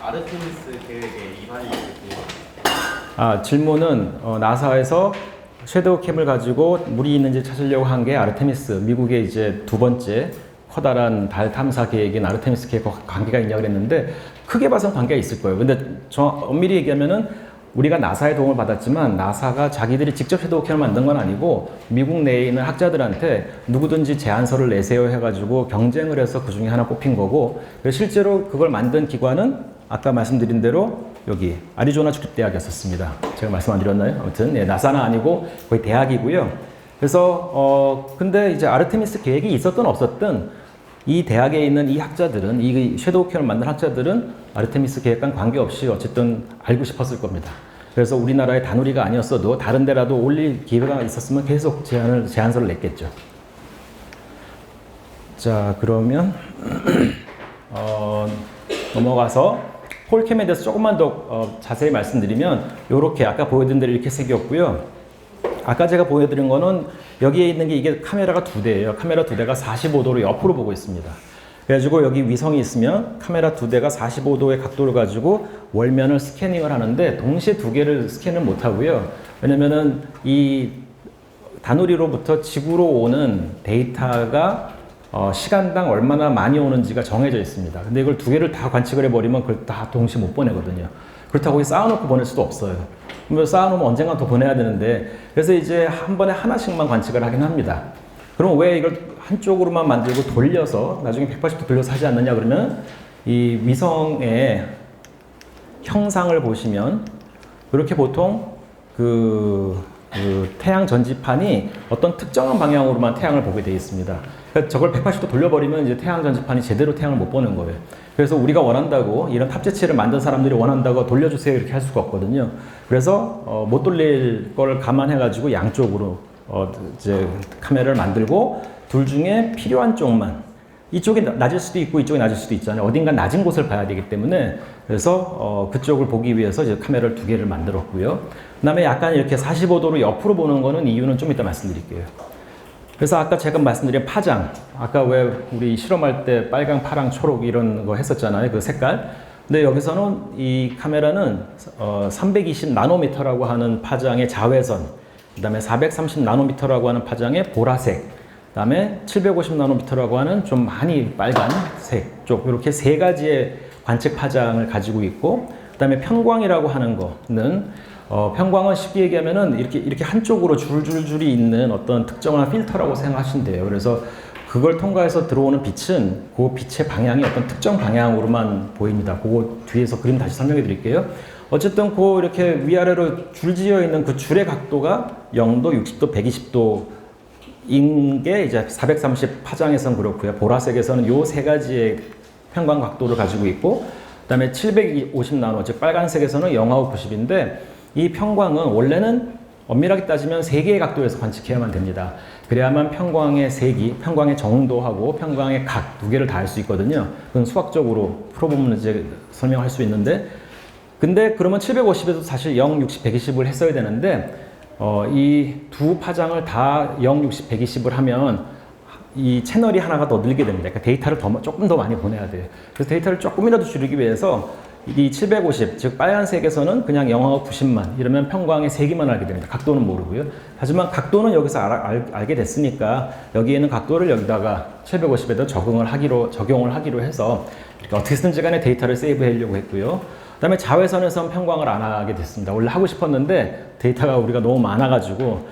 [SPEAKER 4] 아르테미스 계획에 이반이 있거든요.
[SPEAKER 1] 질문은 나사에서 섀도우 캠을 가지고 물이 있는지 찾으려고 한 게 아르테미스, 미국의 이제 두 번째 커다란 달 탐사 계획인 아르테미스 계획과 관계가 있냐고 그랬는데, 크게 봐서는 관계가 있을 거예요. 근데 엄밀히 얘기하면은 우리가 나사의 도움을 받았지만 나사가 자기들이 직접 섀도우 캠을 만든 건 아니고 미국 내에 있는 학자들한테 누구든지 제안서를 내세요 해가지고 경쟁을 해서 그 중에 하나 뽑힌 거고, 실제로 그걸 만든 기관은 아까 말씀드린 대로 여기 아리조나 주립대학이었습니다. 제가 말씀 안 드렸나요? 아무튼 네, 나사는 아니고 거의 대학이고요. 그래서 근데 이제 아르테미스 계획이 있었든 없었든 이 대학에 있는 이 학자들은, 이 섀도우 캠을 만든 학자들은 아르테미스 계획과는 관계없이 어쨌든 알고 싶었을 겁니다. 그래서 우리나라의 다누리가 아니었어도 다른 데라도 올릴 기회가 있었으면 계속 제안서를 냈겠죠. 자, 그러면 넘어가서 폴캠에 대해서 조금만 더 자세히 말씀드리면, 이렇게 아까 보여드린 대로 이렇게 생겼고요. 아까 제가 보여드린 거는 여기에 있는 게 이게 카메라가 두 대예요. 카메라 두 대가 45도로 옆으로 보고 있습니다. 그래가지고 여기 위성이 있으면 카메라 두 대가 45도의 각도를 가지고 월면을 스캐닝을 하는데, 동시에 두 개를 스캔을 못 하고요. 왜냐면은 이 다누리로부터 지구로 오는 데이터가 시간당 얼마나 많이 오는지가 정해져 있습니다. 근데 이걸 두 개를 다 관측을 해버리면 그걸 다 동시에 못 보내거든요. 그렇다고 쌓아놓고 보낼 수도 없어요. 쌓아놓으면 언젠가 더 보내야 되는데, 그래서 이제 한 번에 하나씩만 관측을 하긴 합니다. 그럼 왜 이걸 한쪽으로만 만들고 돌려서 나중에 180도 돌려서 하지 않느냐 그러면, 이 위성의 형상을 보시면 이렇게 보통 그 태양 전지판이 어떤 특정한 방향으로만 태양을 보게 되어 있습니다. 그러니까 저걸 180도 돌려버리면 이제 태양 전지판이 제대로 태양을 못 보는 거예요. 그래서 우리가 원한다고, 이런 탑재체를 만든 사람들이 원한다고 돌려주세요 이렇게 할 수가 없거든요. 그래서 못 돌릴 걸 감안해가지고 양쪽으로 이제 카메라를 만들고, 둘 중에 필요한 쪽만, 이쪽이 낮을 수도 있고 이쪽이 낮을 수도 있잖아요. 어딘가 낮은 곳을 봐야 되기 때문에, 그래서 그쪽을 보기 위해서 이제 카메라를 두 개를 만들었고요. 그 다음에 약간 이렇게 45도로 옆으로 보는 거는 이유는 좀 이따 말씀드릴게요. 그래서 아까 제가 말씀드린 파장, 아까 왜 우리 실험할 때 빨강, 파랑, 초록 이런 거 했었잖아요. 그 색깔. 근데 여기서는 이 카메라는 320 나노미터라고 하는 파장의 자외선, 그 다음에 430 나노미터라고 하는 파장의 보라색, 그 다음에 750 나노미터라고 하는 좀 많이 빨간색 쪽, 이렇게 세 가지의 관측 파장을 가지고 있고, 그다음에 편광이라고 하는 거는 편광은 쉽게 얘기하면은 이렇게 한쪽으로 줄줄줄이 있는 어떤 특정한 필터라고 생각하시면 돼요. 그래서 그걸 통과해서 들어오는 빛은 그 빛의 방향이 어떤 특정 방향으로만 보입니다. 그거 뒤에서 그림 다시 설명해 드릴게요. 어쨌든 그 이렇게 위아래로 줄지어 있는 그 줄의 각도가 0도, 60도, 120도인 게 이제 430 파장에서는 그렇고요. 보라색에서는 요 세 가지의 편광 각도를 가지고 있고, 그다음에 750 나노, 즉 빨간색에서는 0하고 90인데, 이 편광은 원래는 엄밀하게 따지면 3개의 각도에서 관측해야만 됩니다. 그래야만 편광의 세기, 편광의 정도하고 편광의 각 2개를 다 할 수 있거든요. 그건 수학적으로 풀어보면 이제 설명할 수 있는데, 근데 그러면 750에도 사실 0, 60, 120을 했어야 되는데, 이 두 파장을 다 0, 60, 120을 하면 이 채널이 하나가 더 늘게 됩니다. 그러니까 데이터를 조금 더 많이 보내야 돼요. 그래서 데이터를 조금이라도 줄이기 위해서 이 750, 즉 빨간색에서는 그냥 0하고 90만 이러면 편광의 세기만 알게 됩니다. 각도는 모르고요. 하지만 각도는 여기서 알게 됐으니까 여기에는 각도를 여기다가 750에도 적용을 하기로 해서 이렇게 어떻게 쓰든지 간에 데이터를 세이브하려고 했고요. 그다음에 자외선에선 편광을 안 하게 됐습니다. 원래 하고 싶었는데 데이터가 우리가 너무 많아가지고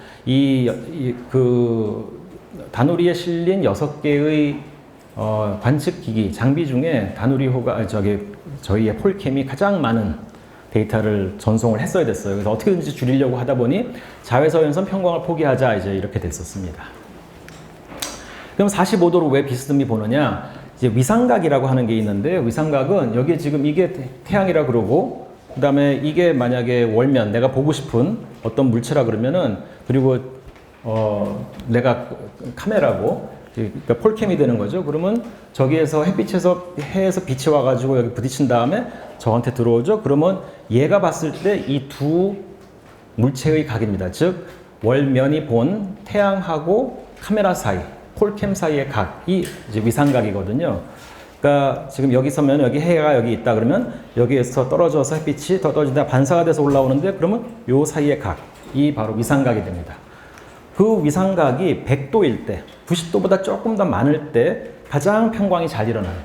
[SPEAKER 1] 그 다누리에 실린 6개의 관측기기 장비 중에 다누리호가 저희의 폴캠이 가장 많은 데이터를 전송을 했어야 됐어요. 그래서 어떻게든지 줄이려고 하다 보니 자외선에선 편광을 포기하자 이제 이렇게 됐었습니다. 그럼 45도로 왜 비스듬히 보느냐? 이제 위상각이라고 하는 게 있는데, 위상각은 여기 지금 이게 태양이라 그러고, 그 다음에 이게 만약에 월면, 내가 보고 싶은 어떤 물체라 그러면은, 그리고 내가 카메라고, 그러니까 폴캠이 되는 거죠. 그러면 저기에서 해에서 빛이 와가지고 여기 부딪힌 다음에 저한테 들어오죠. 그러면 얘가 봤을 때 이 두 물체의 각입니다. 즉 월면이 본 태양하고 카메라 사이, 폴캠 사이의 각이 이제 위상각이거든요. 그러니까 지금 여기 서면 여기 해가 여기 있다 그러면 여기에서 떨어져서 햇빛이 더 떨어지다 반사가 돼서 올라오는데, 그러면 요 사이의 각이 바로 위상각이 됩니다. 그 위상각이 100도일 때, 90도보다 조금 더 많을 때 가장 편광이 잘 일어나요.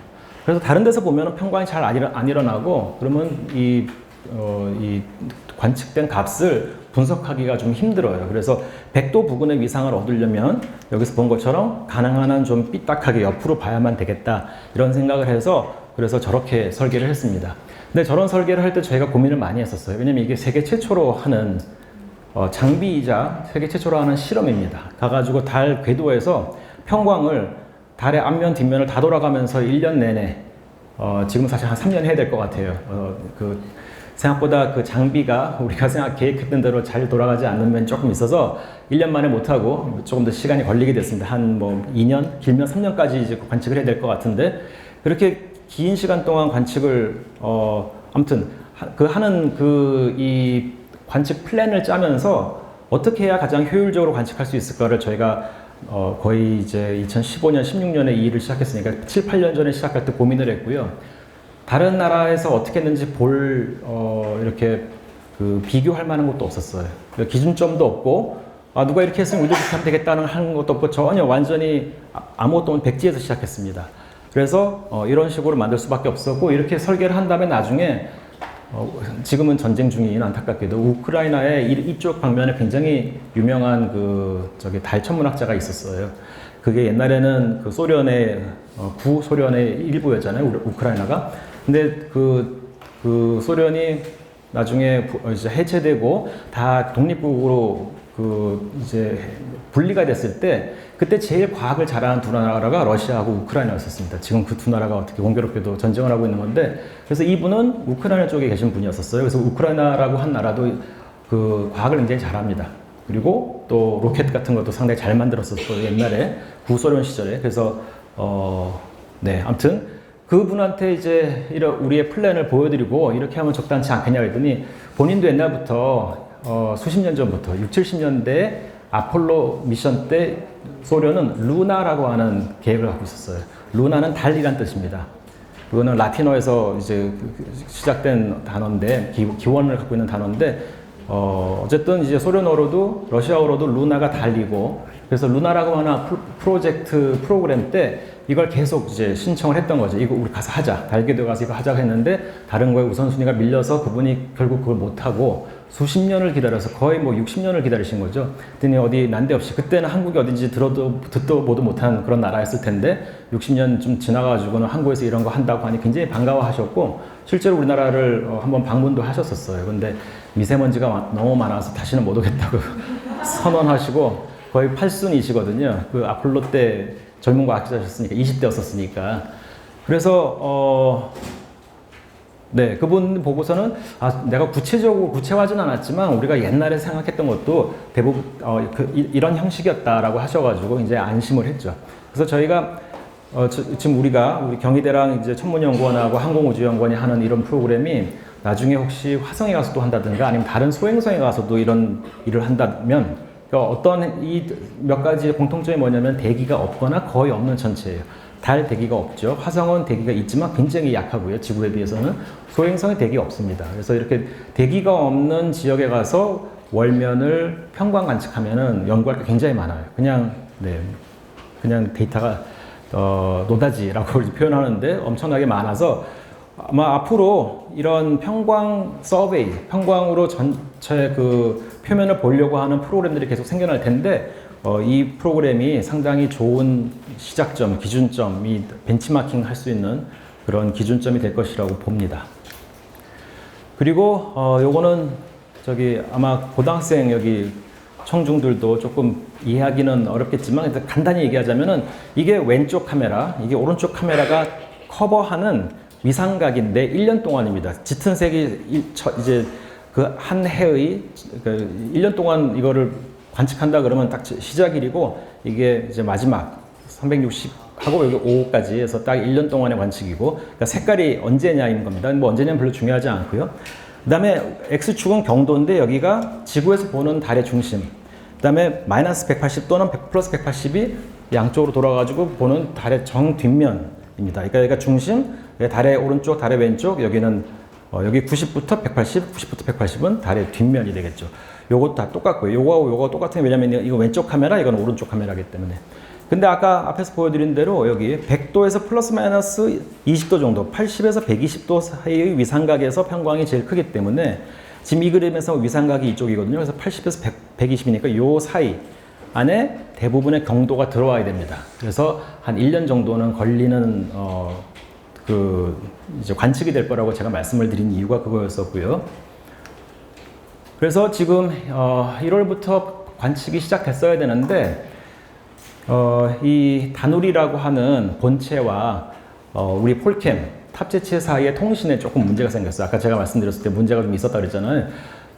[SPEAKER 1] 그래서 다른 데서 보면 편광이 잘 안 일어나고, 그러면 이 관측된 값을 분석하기가 좀 힘들어요. 그래서 100도 부근의 위상을 얻으려면 여기서 본 것처럼 가능한 한 좀 삐딱하게 옆으로 봐야만 되겠다, 이런 생각을 해서 그래서 저렇게 설계를 했습니다. 근데 저런 설계를 할 때 저희가 고민을 많이 했었어요. 왜냐면 이게 세계 최초로 하는 장비이자 세계 최초로 하는 실험입니다. 가가지고 달 궤도에서 편광을 달의 앞면 뒷면을 다 돌아가면서 1년 내내 지금 사실 한 3년 해야 될 것 같아요. 생각보다 그 장비가 우리가 계획했던 대로 잘 돌아가지 않는 면이 조금 있어서 1년 만에 못하고 조금 더 시간이 걸리게 됐습니다. 한 2년, 길면 3년까지 이제 관측을 해야 될 것 같은데, 그렇게 긴 시간 동안 관측을 아무튼 이 관측 플랜을 짜면서 어떻게 해야 가장 효율적으로 관측할 수 있을까를 저희가 거의 이제 2015년, 16년에 이 일을 시작했으니까 7, 8년 전에 시작할 때 고민을 했고요. 다른 나라에서 어떻게 했는지 이렇게 비교할 만한 것도 없었어요. 기준점도 없고, 누가 이렇게 했으면 우리도 그렇게 하면 되겠다는 하는 것도 없고, 전혀 완전히 아무것도 없는 백지에서 시작했습니다. 그래서 이런 식으로 만들 수밖에 없었고, 이렇게 설계를 한 다음에 나중에 지금은 전쟁 중인, 안타깝게도 우크라이나의 이쪽 방면에 굉장히 유명한 달 천문학자가 있었어요. 그게 옛날에는 그 소련의 구소련의 일부였잖아요, 우크라이나가. 근데 그 소련이 나중에 이제 해체되고 다 독립국으로 이제 분리가 됐을 때, 그때 제일 과학을 잘하는 두 나라가 러시아하고 우크라이나였었습니다. 지금 그 두 나라가 어떻게 공교롭게도 전쟁을 하고 있는 건데, 그래서 이분은 우크라이나 쪽에 계신 분이었었어요. 그래서 우크라이나라고 한 나라도 그 과학을 굉장히 잘합니다. 그리고 또 로켓 같은 것도 상당히 잘 만들었었고, 옛날에 구소련 시절에. 그래서 아무튼 그분한테 이제 우리의 플랜을 보여드리고 이렇게 하면 적당치 않겠냐 했더니, 본인도 옛날부터 수십 년 전부터 60, 70년대 아폴로 미션 때 소련은 루나라고 하는 계획을 갖고 있었어요. 루나는 달이란 뜻입니다. 그거는 라틴어에서 이제 시작된 단어인데, 기원을 갖고 있는 단어인데, 어쨌든 이제 소련어로도 러시아어로도 루나가 달이고, 그래서 루나라고 하는 프로그램 때 이걸 계속 이제 신청을 했던 거죠. 이거 우리 가서 하자. 달궤도 가서 이거 하자고 했는데 다른 거에 우선순위가 밀려서 그분이 결국 그걸 못하고 수십 년을 기다려서 거의 뭐 60년을 기다리신 거죠. 그랬더니 어디 난데없이 그때는 한국이 어딘지 듣도 보도 못한 그런 나라였을 텐데 60년 좀 지나가지고는 한국에서 이런 거 한다고 하니 굉장히 반가워하셨고 실제로 우리나라를 한번 방문도 하셨었어요. 근데 미세먼지가 너무 많아서 다시는 못 오겠다고 선언하시고 거의 8순이시거든요. 그 아폴로 때 젊은 과학자셨으니까 20대였었으니까. 그래서 네, 그분 보고서는 내가 구체화하진 않았지만 우리가 옛날에 생각했던 것도 대부분 이런 형식이었다라고 하셔가지고 이제 안심을 했죠. 그래서 저희가 지금 우리 경희대랑 이제 천문연구원하고 항공우주연구원이 하는 이런 프로그램이 나중에 혹시 화성에 가서도 한다든가 아니면 다른 소행성에 가서도 이런 일을 한다면 어떤 이 몇 가지 공통점이 뭐냐면 대기가 없거나 거의 없는 천체예요. 달 대기가 없죠. 화성은 대기가 있지만 굉장히 약하고요. 지구에 비해서는 소행성에 대기가 없습니다. 그래서 이렇게 대기가 없는 지역에 가서 월면을 평광 관측하면은 연구할 게 굉장히 많아요. 그냥 데이터가 노다지라고 표현하는데 엄청나게 많아서 아마 앞으로 이런 평광 서베이, 평광으로 전체 그 표면을 보려고 하는 프로그램들이 계속 생겨날 텐데 이 프로그램이 상당히 좋은 시작점, 기준점이 벤치마킹 할 수 있는 그런 기준점이 될 것이라고 봅니다. 그리고 요거는 아마 고등학생 여기 청중들도 조금 이해하기는 어렵겠지만 일단 간단히 얘기하자면은 이게 왼쪽 카메라, 이게 오른쪽 카메라가 커버하는 위상각인데 1년 동안입니다. 짙은 색이 이제 그 한 해의 1년 동안 이거를 관측한다 그러면 딱 시작일이고 이게 이제 마지막 360 하고 여기 5까지 해서 딱 1년 동안의 관측이고 그러니까 색깔이 언제냐인 겁니다. 뭐 언제냐는 별로 중요하지 않고요. 그 다음에 X축은 경도인데 여기가 지구에서 보는 달의 중심. 그 다음에 마이너스 180 또는 플러스 180이 양쪽으로 돌아가지고 보는 달의 정 뒷면입니다. 그러니까 여기가 중심, 달의 오른쪽, 달의 왼쪽, 여기는 여기 90부터 180, 90부터 180은 달의 뒷면이 되겠죠. 요것도 다 똑같고요. 요거하고 요거 똑같은 게 왜냐면 이거 왼쪽 카메라, 이건 오른쪽 카메라이기 때문에. 근데 아까 앞에서 보여드린 대로 여기 100도에서 플러스 마이너스 20도 정도, 80에서 120도 사이의 위상각에서 평광이 제일 크기 때문에 지금 이 그림에서 위상각이 이쪽이거든요. 그래서 80에서 120이니까 요 사이 안에 대부분의 경도가 들어와야 됩니다. 그래서 한 1년 정도는 걸리는 이제 관측이 될 거라고 제가 말씀을 드린 이유가 그거였었고요. 그래서 지금 1월부터 관측이 시작됐어야 되는데 이 다누리라고 하는 본체와 우리 폴캠 탑재체 사이의 통신에 조금 문제가 생겼어요. 아까 제가 말씀드렸을 때 문제가 좀 있었다 그랬잖아요.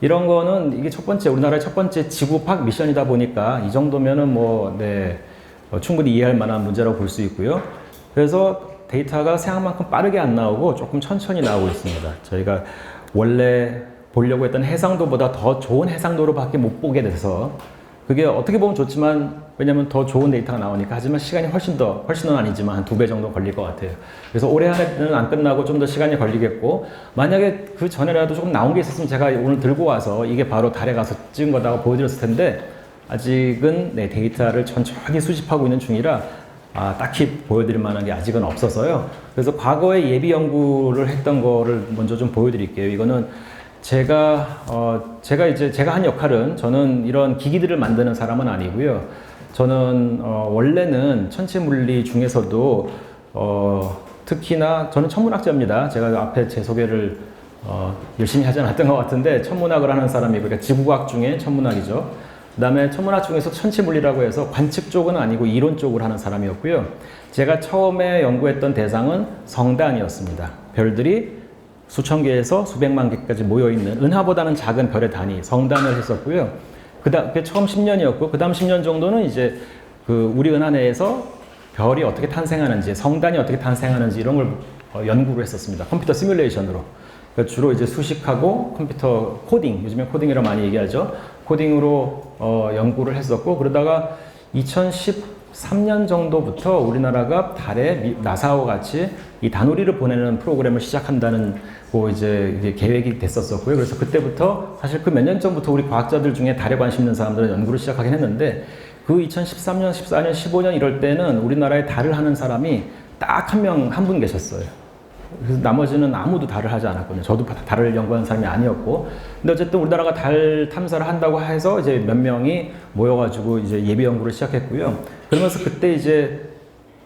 [SPEAKER 1] 이런 거는 이게 우리나라의 첫 번째 지구팍 미션이다 보니까 이 정도면은 충분히 이해할 만한 문제라고 볼 수 있고요. 그래서 데이터가 생각만큼 빠르게 안 나오고 조금 천천히 나오고 있습니다. 저희가 원래 보려고 했던 해상도보다 더 좋은 해상도로밖에 못 보게 돼서 그게 어떻게 보면 좋지만 왜냐면 더 좋은 데이터가 나오니까 하지만 시간이 훨씬은 아니지만 한 2배 정도 걸릴 것 같아요. 그래서 올해 안에는 안 끝나고 좀 더 시간이 걸리겠고 만약에 그 전에라도 조금 나온 게 있었으면 제가 오늘 들고 와서 이게 바로 달에 가서 찍은 거다고 보여드렸을 텐데 아직은 데이터를 천천히 수집하고 있는 중이라 딱히 보여드릴 만한 게 아직은 없어서요. 그래서 과거에 예비 연구를 했던 거를 먼저 좀 보여드릴게요. 이거는 제가 한 역할은 저는 이런 기기들을 만드는 사람은 아니고요. 저는 원래는 천체 물리 중에서도 특히나 저는 천문학자입니다. 제가 앞에 제 소개를 열심히 하지 않았던 것 같은데 천문학을 하는 사람이고 그러니까 지구과학 중에 천문학이죠. 그 다음에 천문학 중에서 천체물리라고 해서 관측 쪽은 아니고 이론 쪽을 하는 사람이었고요. 제가 처음에 연구했던 대상은 성단이었습니다. 별들이 수천 개에서 수백만 개까지 모여있는 은하보다는 작은 별의 단위, 성단을 했었고요. 그게 처음 10년이었고, 그 다음 10년 정도는 이제 우리 은하 내에서 별이 어떻게 탄생하는지, 성단이 어떻게 탄생하는지 이런 걸 연구를 했었습니다. 컴퓨터 시뮬레이션으로. 그러니까 주로 이제 수식하고 컴퓨터 코딩, 요즘에 코딩이라고 많이 얘기하죠. 코딩으로 연구를 했었고, 그러다가 2013년 정도부터 우리나라가 달에 나사와 같이 이 다누리를 보내는 프로그램을 시작한다는 이제 계획이 됐었고요. 그래서 그때부터 사실 그 몇 년 전부터 우리 과학자들 중에 달에 관심 있는 사람들은 연구를 시작하긴 했는데 그 2013년, 14년, 15년 이럴 때는 우리나라에 달을 하는 사람이 딱 한 분 계셨어요. 그래서 나머지는 아무도 달을 하지 않았거든요. 저도 달을 연구하는 사람이 아니었고. 근데 어쨌든 우리나라가 달 탐사를 한다고 해서 이제 몇 명이 모여가지고 이제 예비 연구를 시작했고요. 그러면서 그때 이제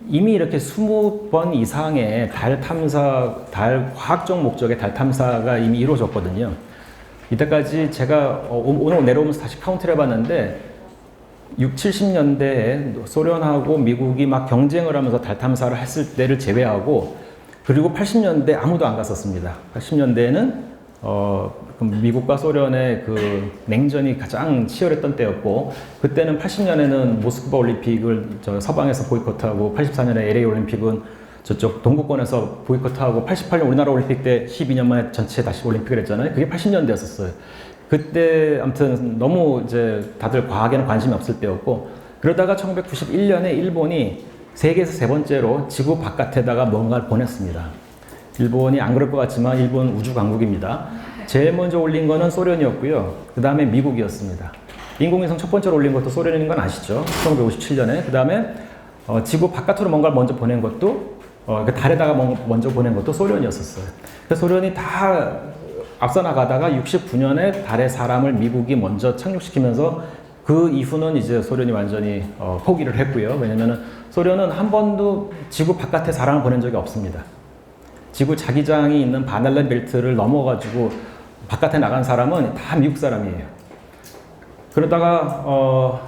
[SPEAKER 1] 이미 이렇게 20번 이상의 달 탐사, 달 과학적 목적의 달 탐사가 이미 이루어졌거든요. 이때까지 제가 오늘 내려오면서 다시 카운트를 해봤는데 6, 70년대에 소련하고 미국이 막 경쟁을 하면서 달 탐사를 했을 때를 제외하고 그리고 80년대 아무도 안 갔었습니다. 80년대에는 미국과 소련의 그 냉전이 가장 치열했던 때였고 그때는 80년에는 모스크바 올림픽을 서방에서 보이콧하고 84년에 LA 올림픽은 저쪽 동구권에서 보이콧하고 88년 우리나라 올림픽 때 12년 만에 전체 다시 올림픽을 했잖아요. 그게 80년대였었어요. 그때 아무튼 너무 이제 다들 과학에는 관심이 없을 때였고 그러다가 1991년에 일본이 세계에서 세 번째로 지구 바깥에다가 뭔가를 보냈습니다. 일본이 안 그럴 것 같지만 일본 우주 강국입니다. 제일 먼저 올린 거는 소련이었고요. 그 다음에 미국이었습니다. 인공위성 첫 번째로 올린 것도 소련인 건 아시죠? 1957년에. 그 다음에 지구 바깥으로 뭔가를 먼저 보낸 것도 그 달에다가 먼저 보낸 것도 소련이었었어요. 그래서 소련이 다 앞서 나가다가 69년에 달에 사람을 미국이 먼저 착륙시키면서 그 이후는 이제 소련이 완전히 포기를 했고요. 왜냐면은 소련은 한 번도 지구 바깥에 사람을 보낸 적이 없습니다. 지구 자기장이 있는 바넬란 벨트를 넘어가지고 바깥에 나간 사람은 다 미국 사람이에요. 그러다가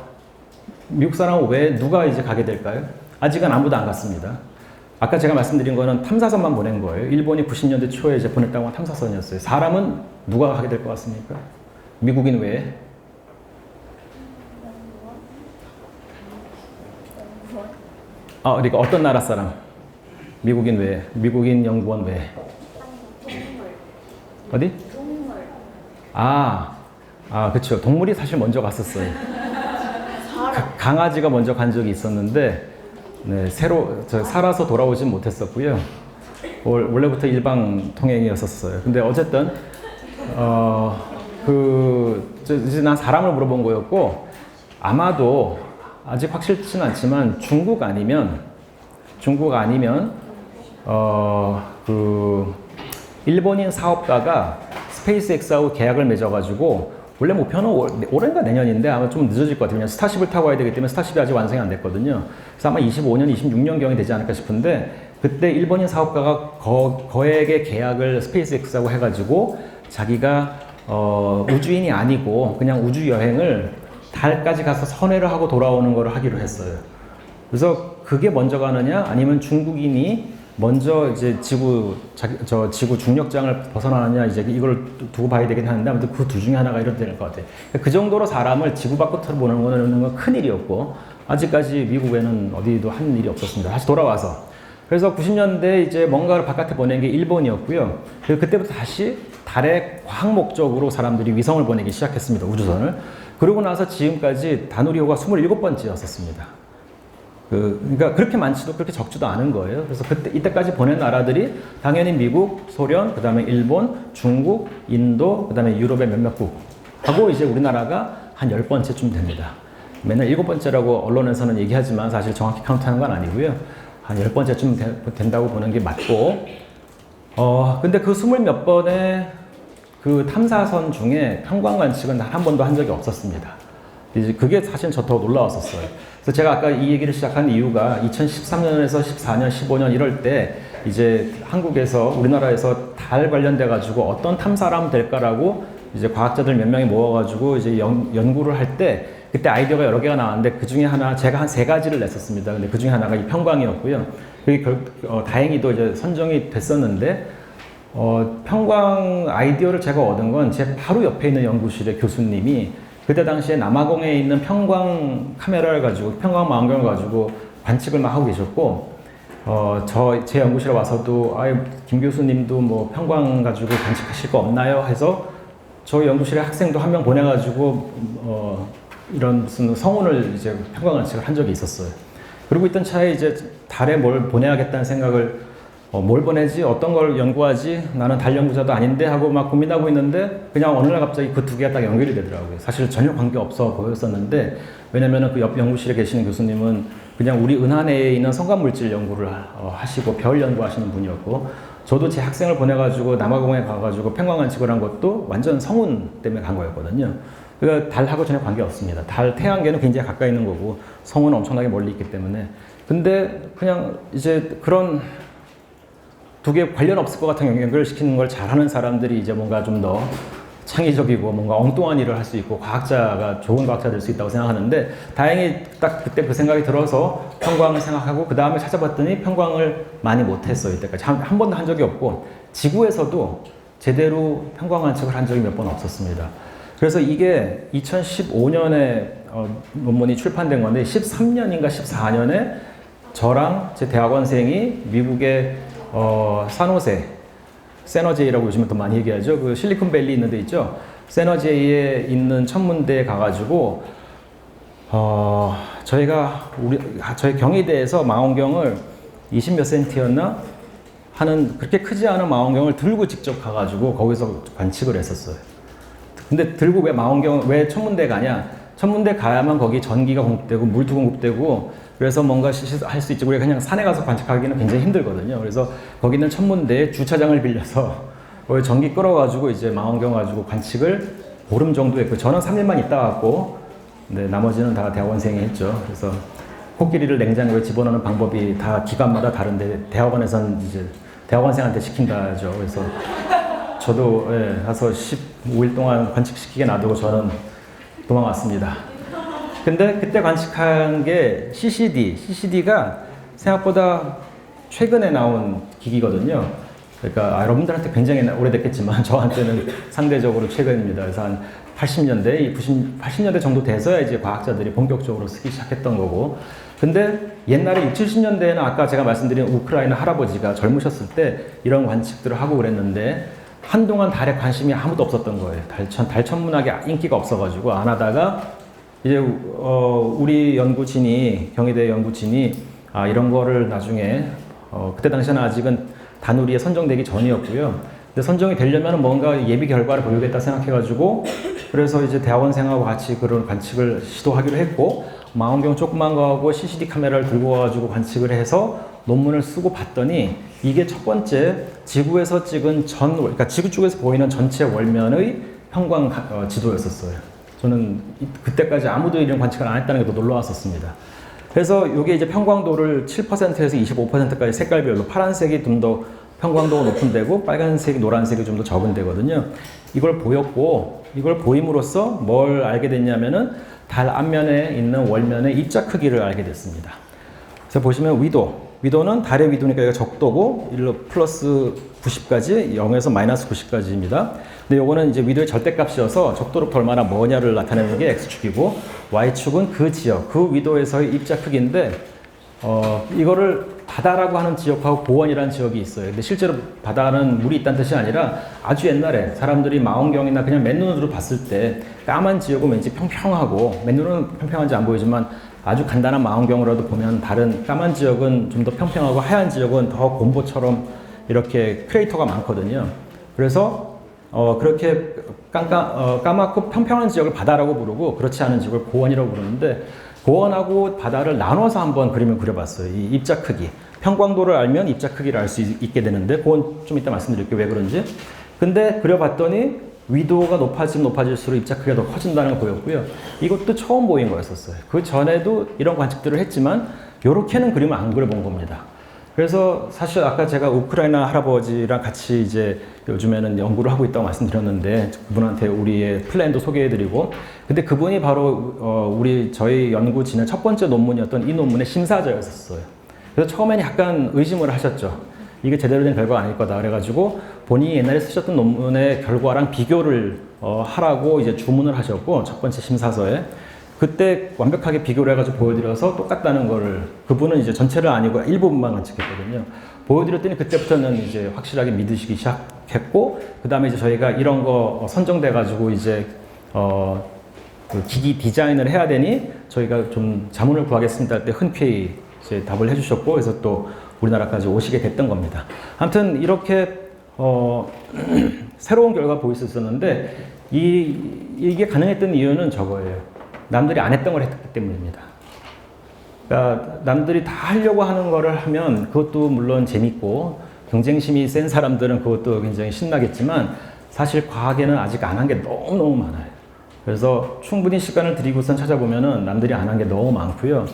[SPEAKER 1] 미국 사람은 왜 누가 이제 가게 될까요? 아직은 아무도 안 갔습니다. 아까 제가 말씀드린 거는 탐사선만 보낸 거예요. 일본이 90년대 초에 이제 보냈다고 한 탐사선이었어요. 사람은 누가 가게 될 것 같습니까? 미국인 외에? 그러니까 어떤 나라 사람? 미국인 외에? 미국인 연구원 외에? 어디? 그쵸. 동물이 사실 먼저 갔었어요. 강아지가 먼저 간 적이 있었는데, 네, 살아서 돌아오진 못했었고요. 원래부터 일방 통행이었었어요. 근데 어쨌든, 이제 난 사람을 물어본 거였고, 아마도 아직 확실치는 않지만 중국 아니면, 일본인 사업가가 스페이스X하고 계약을 맺어가지고 원래 목표는 올해인가 내년인데 아마 좀 늦어질 것 같아요. 왜냐면 스타쉽을 타고 와야 되기 때문에 스타쉽이 아직 완성이 안 됐거든요. 그래서 아마 25년, 26년경이 되지 않을까 싶은데 그때 일본인 사업가가 거액의 계약을 스페이스X하고 해가지고 자기가 우주인이 아니고 그냥 우주 여행을 달까지 가서 선회를 하고 돌아오는 걸 하기로 했어요. 그래서 그게 먼저 가느냐 아니면 중국인이 먼저 이제 지구 중력장을 벗어나느냐 이제 이걸 두고 봐야 되긴 하는데 아무튼 그 둘 중에 하나가 이렇게 될 것 같아요. 그 정도로 사람을 지구 밖으로 보내는 건 큰 일이었고 아직까지 미국에는 어디도 한 일이 없었습니다. 다시 돌아와서. 그래서 90년대 이제 뭔가를 바깥에 보낸 게 일본이었고요. 그리고 그때부터 다시 달에 과학 목적으로 사람들이 위성을 보내기 시작했습니다. 우주선을. 그러고 나서 지금까지 다누리호가 27번째였었습니다. 그러니까 그렇게 많지도 그렇게 적지도 않은 거예요. 그래서 이때까지 보낸 나라들이 당연히 미국, 소련, 그 다음에 일본, 중국, 인도, 그 다음에 유럽의 몇몇 국 하고 이제 우리나라가 한 10번째쯤 됩니다. 맨날 7번째라고 언론에서는 얘기하지만 사실 정확히 카운트하는 건 아니고요. 한 10번째쯤 된다고 보는 게 맞고 근데 그 20몇 번의 그 탐사선 중에 평광 관측은 단 한 번도 한 적이 없었습니다. 이제 그게 사실 저 더 놀라웠었어요. 그래서 제가 아까 이 얘기를 시작한 이유가 2013년에서 14년, 15년 이럴 때 이제 한국에서 우리나라에서 달 관련돼 가지고 어떤 탐사를 하면 될까라고 이제 과학자들 몇 명이 모아가지고 이제 연구를 할 때 그때 아이디어가 여러 개가 나왔는데 그 중에 하나 제가 한 3가지를 냈었습니다. 근데 그 중에 하나가 이 평광이었고요. 그게 다행히도 이제 선정이 됐었는데 평광 아이디어를 제가 얻은 건 제 바로 옆에 있는 연구실의 교수님이 그때 당시에 남아공에 있는 평광 카메라를 가지고 평광 망원경을 가지고 관측을 막 하고 계셨고 제 연구실에 와서도 김 교수님도 뭐 평광 가지고 관측하실 거 없나요? 해서 저 연구실에 학생도 한 명 보내가지고 이런 무슨 성운을 이제 평광 관측을 한 적이 있었어요. 그러고 있던 차에 이제 달에 뭘 보내야겠다는 생각을 뭘 보내지? 어떤 걸 연구하지? 나는 달 연구자도 아닌데 하고 막 고민하고 있는데 그냥 어느 날 갑자기 그 두 개가 딱 연결이 되더라고요. 사실 전혀 관계 없어 보였었는데 왜냐면은 그 옆 연구실에 계시는 교수님은 그냥 우리 은하내에 있는 성간물질 연구를 하시고 별 연구하시는 분이었고 저도 제 학생을 보내가지고 남아공에 가가지고 평광관측을 한 것도 완전 성운 때문에 간 거였거든요. 그러니까 달하고 전혀 관계 없습니다. 달, 태양계는 굉장히 가까이 있는 거고 성운은 엄청나게 멀리 있기 때문에 근데 그냥 이제 그런 두 개 관련 없을 것 같은 연결시키는 걸 잘하는 사람들이 이제 뭔가 좀 더 창의적이고 뭔가 엉뚱한 일을 할 수 있고 과학자가 좋은 과학자 될 수 있다고 생각하는데 다행히 딱 그때 그 생각이 들어서 평광을 생각하고 그 다음에 찾아봤더니 평광을 많이 못했어요. 이때까지 한 번도 한 적이 없고 지구에서도 제대로 평광 관측을 한 적이 몇 번 없었습니다. 그래서 이게 2015년에 논문이 출판된 건데 13년인가 14년에 저랑 제 대학원생이 미국의 산호세 세너제이라고 요즘에 더 많이 얘기하죠. 그 실리콘밸리 있는 데 있죠. 세너제이에 있는 천문대에 가가지고 저희 경희대에서 망원경을 20몇 센티였나 하는 그렇게 크지 않은 망원경을 들고 직접 가가지고 거기서 관측을 했었어요. 근데 들고 왜 천문대 가냐? 천문대 가야만 거기 전기가 공급되고 물도 공급되고 그래서 뭔가 할 수 있지. 우리가 그냥 산에 가서 관측하기는 굉장히 힘들거든요. 그래서 거기는 천문대에 주차장을 빌려서 거기 전기 끌어가지고 이제 망원경 가지고 관측을 보름 정도 했고 저는 3일만 있다 왔고 네, 나머지는 다 대학원생이 했죠. 그래서 코끼리를 냉장고에 집어넣는 방법이 다 기관마다 다른데 대학원에서는 이제 대학원생한테 시킨다죠. 그래서 저도 가서 15일 동안 관측시키게 놔두고 저는 도망왔습니다. 근데 그때 관측한 게 CCD가 생각보다 최근에 나온 기기거든요. 그러니까 여러분들한테 굉장히 오래됐겠지만 저한테는 상대적으로 최근입니다. 그래서 한 80년대 정도 돼서야 이제 과학자들이 본격적으로 쓰기 시작했던 거고. 근데 옛날에 60, 70년대에는 아까 제가 말씀드린 우크라이나 할아버지가 젊으셨을 때 이런 관측들을 하고 그랬는데 한동안 달에 관심이 아무도 없었던 거예요. 달 천문학에 인기가 없어가지고 안 하다가 이제 우리 연구진이 경희대 연구진이 이런 거를 나중에 그때 당시에는 아직은 다누리에 선정되기 전이었고요. 근데 선정이 되려면 뭔가 예비 결과를 보여주겠다 생각해가지고 그래서 이제 대학원생하고 같이 그런 관측을 시도하기로 했고 망원경 조그만 거하고 CCD 카메라를 들고 와가지고 관측을 해서 논문을 쓰고 봤더니 이게 첫 번째 지구에서 찍은 그러니까 지구 쪽에서 보이는 전체 월면의 평광 지도였었어요. 저는 그때까지 아무도 이런 관측을 안 했다는 게 더 놀라웠었습니다. 그래서 이게 이제 평광도를 7%에서 25%까지 색깔별로 파란색이 좀 더 평광도가 높은 데고 빨간색, 노란색이 좀 더 적은 데거든요. 이걸 보였고 이걸 보임으로써 뭘 알게 됐냐면은 달 앞면에 있는 월면의 입자 크기를 알게 됐습니다. 그래서 보시면 위도는 달의 위도니까 여기가 적도고 1로 플러스 90까지 0에서 마이너스 90까지입니다. 근데 요거는 이제 위도의 절대값이어서 적도로부터 얼마나 머냐를 나타내는 게 X축이고 Y축은 그 지역, 그 위도에서의 입자 크기인데 이거를 바다라고 하는 지역하고 고원이라는 지역이 있어요. 근데 실제로 바다는 물이 있다는 뜻이 아니라 아주 옛날에 사람들이 망원경이나 그냥 맨눈으로 봤을 때 까만 지역은 왠지 평평하고 맨눈은 평평한지 안 보이지만 아주 간단한 망원경으로도 보면 다른 까만 지역은 좀 더 평평하고 하얀 지역은 더 곰보처럼 이렇게 크레이터가 많거든요. 그래서 그렇게 까맣고 평평한 지역을 바다라고 부르고 그렇지 않은 지역을 고원이라고 부르는데 고원하고 바다를 나눠서 한번 그림을 그려봤어요. 이 입자 크기. 평광도를 알면 입자 크기를 알 수 있게 되는데 그건 좀 이따 말씀드릴게요. 왜 그런지. 근데 그려봤더니 위도가 높아질수록 입자 크기가 더 커진다는 걸 보였고요. 이것도 처음 보인 거였었어요. 그 전에도 이런 관측들을 했지만 이렇게는 그림을 안 그려본 겁니다. 그래서 사실 아까 제가 우크라이나 할아버지랑 같이 이제 요즘에는 연구를 하고 있다고 말씀드렸는데 그분한테 우리의 플랜도 소개해드리고 근데 그분이 바로 저희 연구진의 첫 번째 논문이었던 이 논문의 심사자였었어요. 그래서 처음에는 약간 의심을 하셨죠. 이게 제대로 된 결과가 아닐 거다. 그래가지고 본인이 옛날에 쓰셨던 논문의 결과랑 비교를 하라고 이제 주문을 하셨고 첫 번째 심사서에 그때 완벽하게 비교를 해가지고 보여드려서 똑같다는 거를 그분은 이제 전체를 아니고 일부분만 관측했거든요. 보여드렸더니 그때부터는 이제 확실하게 믿으시기 시작했고 그 다음에 이제 저희가 이런 거 선정돼가지고 이제 그 기기 디자인을 해야 되니 저희가 좀 자문을 구하겠습니다 할 때 흔쾌히 이제 답을 해주셨고 그래서 또 우리나라까지 오시게 됐던 겁니다. 아무튼 이렇게 새로운 결과가 보일 수 있었는데 이게 가능했던 이유는 저거예요. 남들이 안 했던 걸 했기 때문입니다. 그러니까 남들이 다 하려고 하는 거를 하면 그것도 물론 재밌고 경쟁심이 센 사람들은 그것도 굉장히 신나겠지만 사실 과학에는 아직 안 한 게 너무너무 많아요. 그래서 충분히 시간을 들이고선 찾아보면은 남들이 안 한 게 너무 많고요.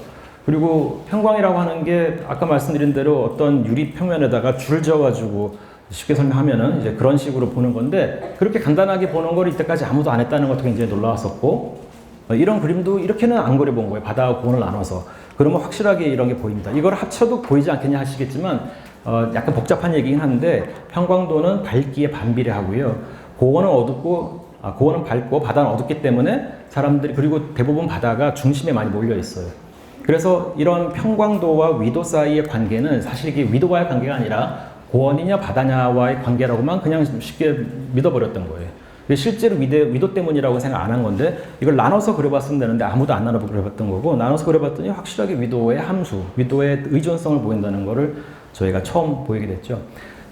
[SPEAKER 1] 그리고 편광이라고 하는 게 아까 말씀드린 대로 어떤 유리 표면에다가 줄 지어가지고 쉽게 설명하면은 이제 그런 식으로 보는 건데 그렇게 간단하게 보는 걸 이때까지 아무도 안 했다는 것도 굉장히 놀라웠었고 이런 그림도 이렇게는 안 그려본 거예요. 바다하고 공원을 나눠서. 그러면 확실하게 이런 게 보입니다. 이걸 합쳐도 보이지 않겠냐 하시겠지만 약간 복잡한 얘기긴 한데 편광도는 밝기에 반비례하고요. 고원은 어둡고 고원은 밝고 바다는 어둡기 때문에 사람들이 그리고 대부분 바다가 중심에 많이 몰려 있어요. 그래서 이런 편광도와 위도 사이의 관계는 사실 이게 위도와의 관계가 아니라 고원이냐 바다냐와의 관계라고만 그냥 쉽게 믿어버렸던 거예요. 실제로 위도 때문이라고 생각 안 한 건데 이걸 나눠서 그려봤으면 되는데 아무도 안 나눠 그려봤던 거고 나눠서 그려봤더니 확실하게 위도의 함수, 위도의 의존성을 보인다는 거를 저희가 처음 보이게 됐죠.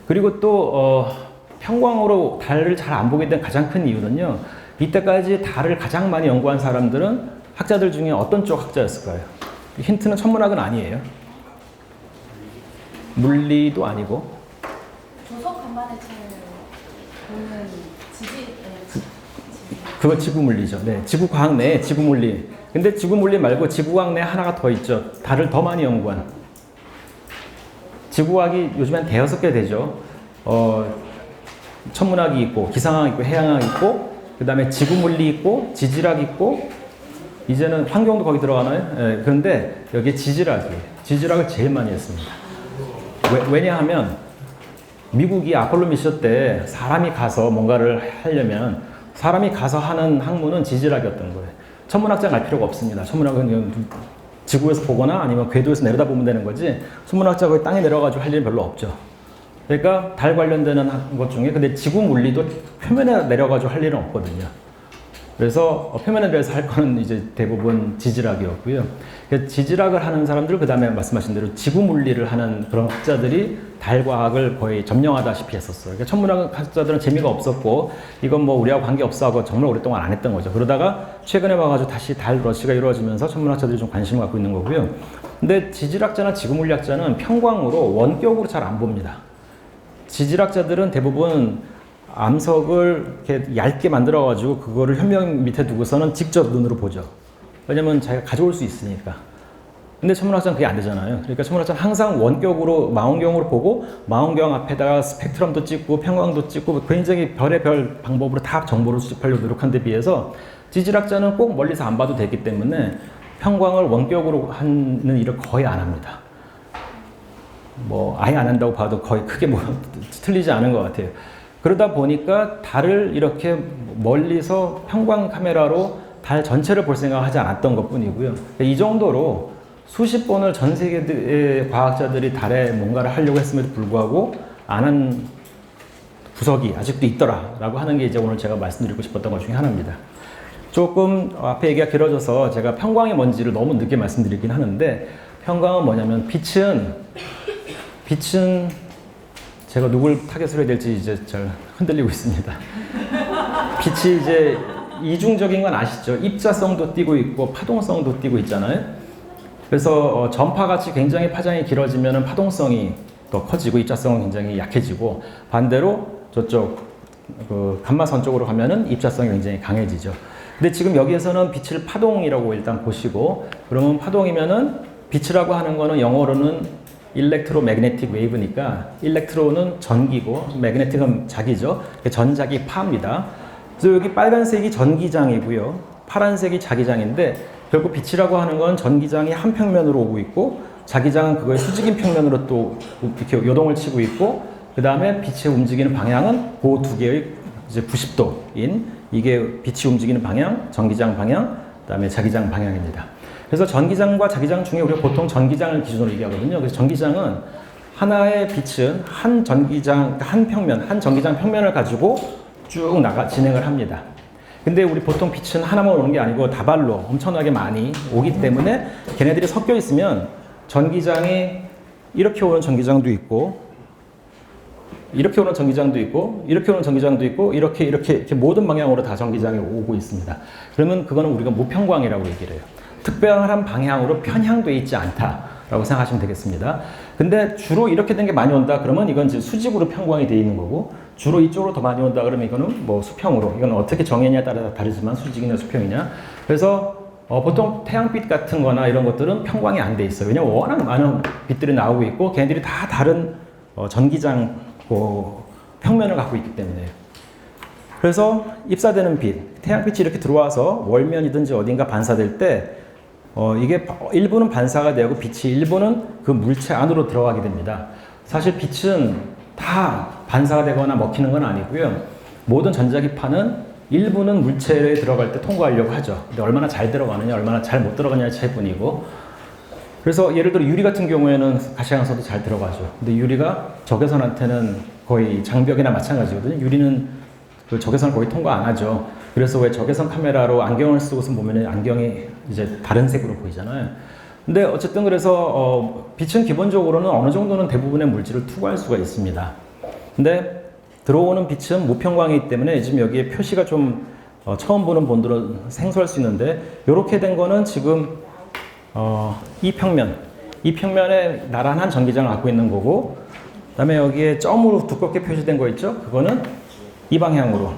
[SPEAKER 1] 그리고 또 편광으로 달을 잘 안 보게 된 가장 큰 이유는요. 이때까지 달을 가장 많이 연구한 사람들은 학자들 중에 어떤 쪽 학자였을까요? 힌트는 천문학은 아니에요. 물리도 아니고
[SPEAKER 3] 조석 간만에 보는
[SPEAKER 1] 그건 지구물리죠. 네, 지구과학 내에 지구물리. 근데 지구물리 말고 지구과학 내에 하나가 더 있죠. 달을 더 많이 연구한. 지구과학이 요즘엔 대여섯 개 되죠. 천문학이 있고, 기상학 있고, 해양학 있고, 그 다음에 지구물리 있고, 지질학 있고, 이제는 환경도 거기 들어가나요? 네, 그런데 여기 지질학이에요. 지질학을 제일 많이 했습니다. 왜냐하면 미국이 아폴로 미션 때 사람이 가서 뭔가를 하려면 사람이 가서 하는 학문은 지질학이었던 거예요. 천문학자 갈 필요가 없습니다. 천문학은 지구에서 보거나 아니면 궤도에서 내려다보면 되는 거지 천문학자가 거기 땅에 내려가지고 할 일은 별로 없죠. 그러니까 달 관련되는 것 중에 근데 지구 물리도 표면에 내려가지고 할 일은 없거든요. 그래서 표면에 대해서 할 거는 이제 대부분 지질학이었고요. 지질학을 하는 사람들, 그 다음에 말씀하신 대로 지구 물리를 하는 그런 학자들이 달 과학을 거의 점령하다시피 했었어요. 그러니까 천문학 학자들은 재미가 없었고, 이건 뭐 우리하고 관계없어 하고 정말 오랫동안 안 했던 거죠. 그러다가 최근에 와가지고 다시 달 러시가 이루어지면서 천문학자들이 좀 관심을 갖고 있는 거고요. 근데 지질학자나 지구 물리학자는 편광으로 원격으로 잘 안 봅니다. 지질학자들은 대부분 암석을 이렇게 얇게 만들어가지고 그거를 현미경 밑에 두고서는 직접 눈으로 보죠. 왜냐면 자기가 가져올 수 있으니까. 근데 천문학자는 그게 안 되잖아요. 그러니까 천문학자는 항상 원격으로 망원경으로 보고 망원경 앞에다가 스펙트럼도 찍고 편광도 찍고 굉장히 별의별 방법으로 다 정보를 수집하려고 노력한 데 비해서 지질학자는 꼭 멀리서 안 봐도 되기 때문에 편광을 원격으로 하는 일을 거의 안 합니다. 뭐 아예 안 한다고 봐도 거의 크게 뭐 틀리지 않은 것 같아요. 그러다 보니까 달을 이렇게 멀리서 편광 카메라로 달 전체를 볼 생각을 하지 않았던 것 뿐이고요. 이 정도로 수십 번을 전 세계의 과학자들이 달에 뭔가를 하려고 했음에도 불구하고 안 한 구석이 아직도 있더라라고 하는 게 이제 오늘 제가 말씀드리고 싶었던 것 중에 하나입니다. 조금 앞에 얘기가 길어져서 제가 편광이 뭔지를 너무 늦게 말씀드리긴 하는데 편광은 뭐냐면 빛은 제가 누굴 타겟으로 해야 될지 이제 잘 흔들리고 있습니다. 빛이 이제 이중적인 건 아시죠? 입자성도 띠고 있고 파동성도 띠고 있잖아요. 그래서 전파같이 굉장히 파장이 길어지면 파동성이 더 커지고 입자성은 굉장히 약해지고 반대로 저쪽 그 감마선 쪽으로 가면은 입자성이 굉장히 강해지죠. 근데 지금 여기에서는 빛을 파동이라고 일단 보시고 그러면 파동이면은 빛이라고 하는 거는 영어로는 일렉트로매그네틱 웨이브니까 일렉트로는 전기고 매그네틱은 자기죠. 전자기 파입니다. 그래서 여기 빨간색이 전기장이고요. 파란색이 자기장인데 결국 빛이라고 하는 건 전기장이 한 평면으로 오고 있고 자기장은 그거의 수직인 평면으로 또 이렇게 요동을 치고 있고 그 다음에 빛의 움직이는 방향은 그 두 개의 이제 90도인 이게 빛이 움직이는 방향, 전기장 방향, 그 다음에 자기장 방향입니다. 그래서 전기장과 자기장 중에 우리가 보통 전기장을 기준으로 얘기하거든요. 그래서 전기장은 하나의 빛은 한 전기장, 한 평면, 한 전기장 평면을 가지고 쭉 진행을 합니다. 근데 우리 보통 빛은 하나만 오는 게 아니고 다발로 엄청나게 많이 오기 때문에 걔네들이 섞여 있으면 전기장이 이렇게 오는 전기장도 있고, 이렇게 오는 전기장도 있고, 이렇게 오는 전기장도 있고, 이렇게 모든 방향으로 다 전기장이 오고 있습니다. 그러면 그거는 우리가 무편광이라고 얘기를 해요. 특별한 방향으로 편향되어 있지 않다라고 생각하시면 되겠습니다. 근데 주로 이렇게 된 게 많이 온다 그러면 이건 이제 수직으로 편광이 되어 있는 거고, 주로 이쪽으로 더 많이 온다 그러면 이거는 뭐 수평으로, 이건 어떻게 정했냐에 따라 다르지만 수직이냐 수평이냐. 그래서 보통 태양빛 같은 거나 이런 것들은 편광이 안 돼 있어요. 왜냐면 워낙 많은 빛들이 나오고 있고 걔네들이 다 다른 전기장 평면을 갖고 있기 때문에. 그래서 입사되는 빛, 태양빛이 이렇게 들어와서 월면이든지 어딘가 반사될 때 이게 일부는 반사가 되고 빛이 일부는 그 물체 안으로 들어가게 됩니다. 사실 빛은 다 반사가 되거나 먹히는 건 아니고요. 모든 전자기파는 일부는 물체에 들어갈 때 통과하려고 하죠. 근데 얼마나 잘 들어가느냐, 얼마나 잘 못 들어가느냐의 차이뿐이고. 그래서 예를 들어 유리 같은 경우에는 가시광선도 잘 들어가죠. 근데 유리가 적외선한테는 거의 장벽이나 마찬가지거든요. 유리는 그 적외선을 거의 통과 안 하죠. 그래서 왜 적외선 카메라로 안경을 쓰고서 보면 안경이 이제 다른 색으로 보이잖아요. 근데 어쨌든 그래서 빛은 기본적으로는 어느 정도는 대부분의 물질을 투과할 수가 있습니다. 근데 들어오는 빛은 무편광이기 때문에 지금 여기에 표시가 좀 처음 보는 분들은 생소할 수 있는데 이렇게 된 거는 지금 이 평면에 나란한 전기장을 갖고 있는 거고, 그다음에 여기에 점으로 두껍게 표시된 거 있죠? 그거는 이 방향으로,